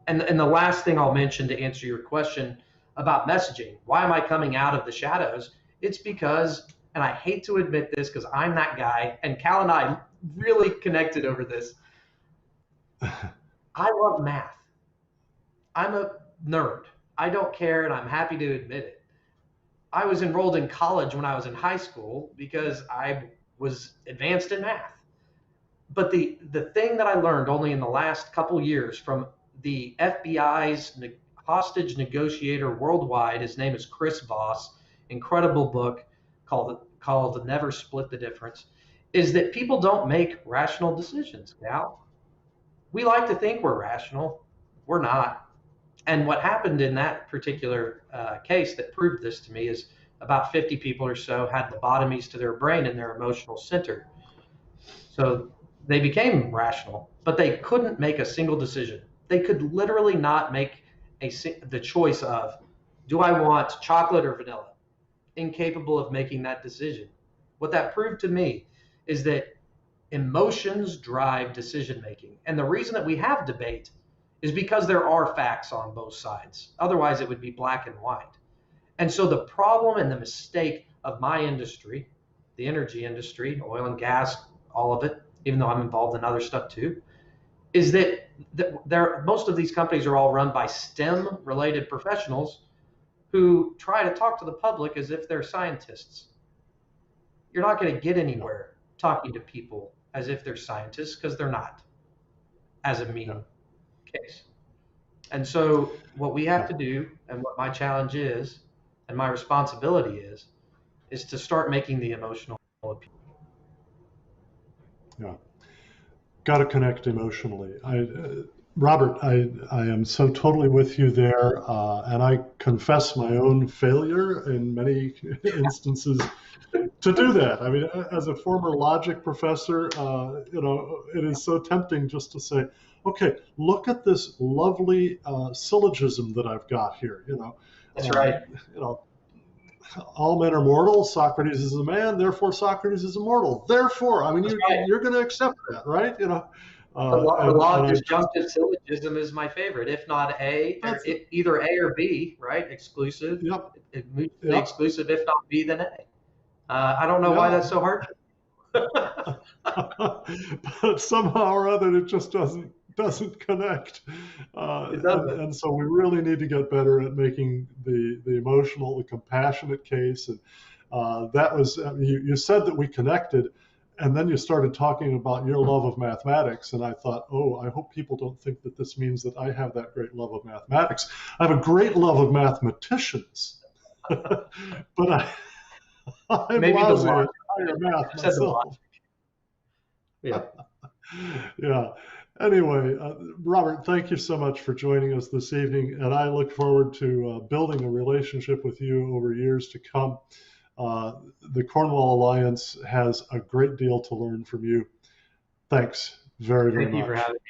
the last thing I'll mention to answer your question about messaging, why am I coming out of the shadows? It's because, and I hate to admit this because I'm that guy, and Cal and I really connected over this. I love math. I'm a nerd. I don't care, and I'm happy to admit it. I was enrolled in college when I was in high school because I was advanced in math. But the thing that I learned only in the last couple years from the FBI's hostage negotiator worldwide, his name is Chris Voss, incredible book called Never Split the Difference, is that people don't make rational decisions, Cal. We like to think we're rational. We're not. And what happened in that particular case that proved this to me is about 50 people or so had lobotomies to their brain in their emotional center. So they became rational, but they couldn't make a single decision. They could literally not make the choice of, do I want chocolate or vanilla? Incapable of making that decision. What that proved to me is that emotions drive decision making. And the reason that we have debate is because there are facts on both sides. Otherwise, it would be black and white. And so the problem and the mistake of my industry, the energy industry, oil and gas, all of it, even though I'm involved in other stuff too, is that most of these companies are all run by STEM-related professionals who try to talk to the public as if they're scientists. You're not going to get anywhere talking to people as if they're scientists because they're not, as a mean case. And so what we have to do, and what my challenge is, and my responsibility is to start making the emotional appeal. Yeah, got to connect emotionally. Robert, I am so totally with you there, and I confess my own failure in many instances to do that. I mean, as a former logic professor, it is so tempting just to say, okay, look at this lovely syllogism that I've got here. That's right. All men are mortal. Socrates is a man, therefore Socrates is immortal. Therefore, I mean, you're going to accept that, right? The law of disjunctive syllogism is my favorite. If not either A or B, right? Exclusive. Yep. Mutually exclusive. If not B, then A. I don't know why that's so hard. But somehow or other, it just doesn't connect. It doesn't. And so we really need to get better at making the emotional, the compassionate case. And that was, you said that we connected, and then you started talking about your love of mathematics. And I thought, oh, I hope people don't think that this means that I have that great love of mathematics. I have a great love of mathematicians, but I'm maybe lousy at higher math myself. Yeah. Yeah. Anyway, Robert, thank you so much for joining us this evening, and I look forward to building a relationship with you over years to come. The Cornwall Alliance has a great deal to learn from you. Thanks very, very much. Thank you for having me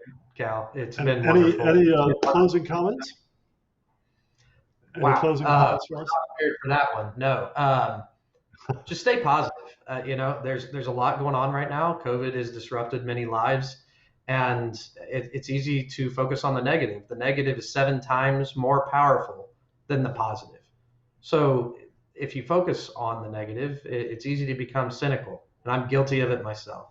tonight, Cal. It's been wonderful. Any closing comments? Wow. Closing comments for us? Not prepared for that one. No. Just stay positive. There's a lot going on right now. COVID has disrupted many lives, and it's easy to focus on the negative. The negative is 7 times more powerful than the positive. So if you focus on the negative, it's easy to become cynical, and I'm guilty of it myself.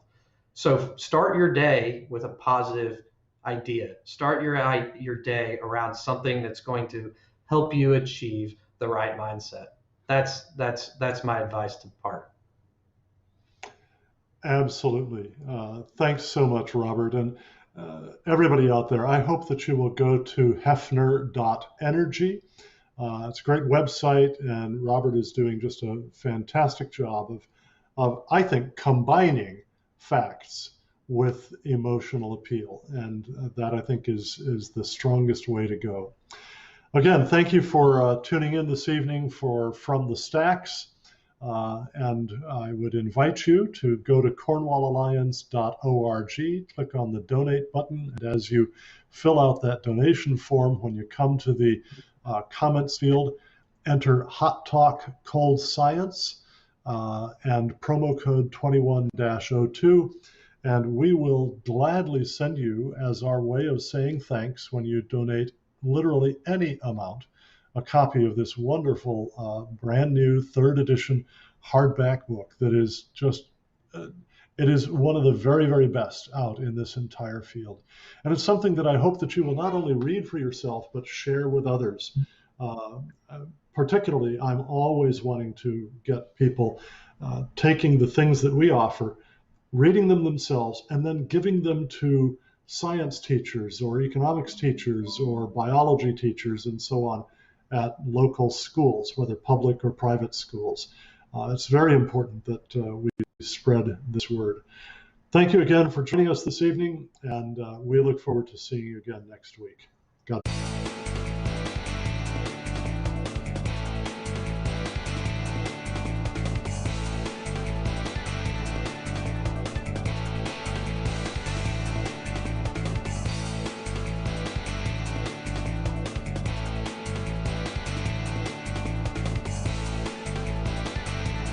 So start your day with a positive idea. Start your day around something that's going to help you achieve the right mindset. That's my advice to part. Absolutely. Thanks so much, Robert. And everybody out there, I hope that you will go to hefner.energy. It's a great website, and Robert is doing just a fantastic job I think, combining facts with emotional appeal. And that, I think, is the strongest way to go. Again, thank you for tuning in this evening for From the Stacks. And I would invite you to go to cornwallalliance.org, click on the donate button, and as you fill out that donation form, when you come to the comments field, enter Hot Talk Cold Science and promo code 21-02, and we will gladly send you, as our way of saying thanks when you donate literally any amount, a copy of this wonderful brand new third edition hardback book that is just it is one of the very, very best out in this entire field. And it's something that I hope that you will not only read for yourself, but share with others. Particularly, I'm always wanting to get people taking the things that we offer, reading them themselves, and then giving them to science teachers or economics teachers or biology teachers and so on at local schools, whether public or private schools. It's very important that we spread this word. Thank you again for joining us this evening, and we look forward to seeing you again next week.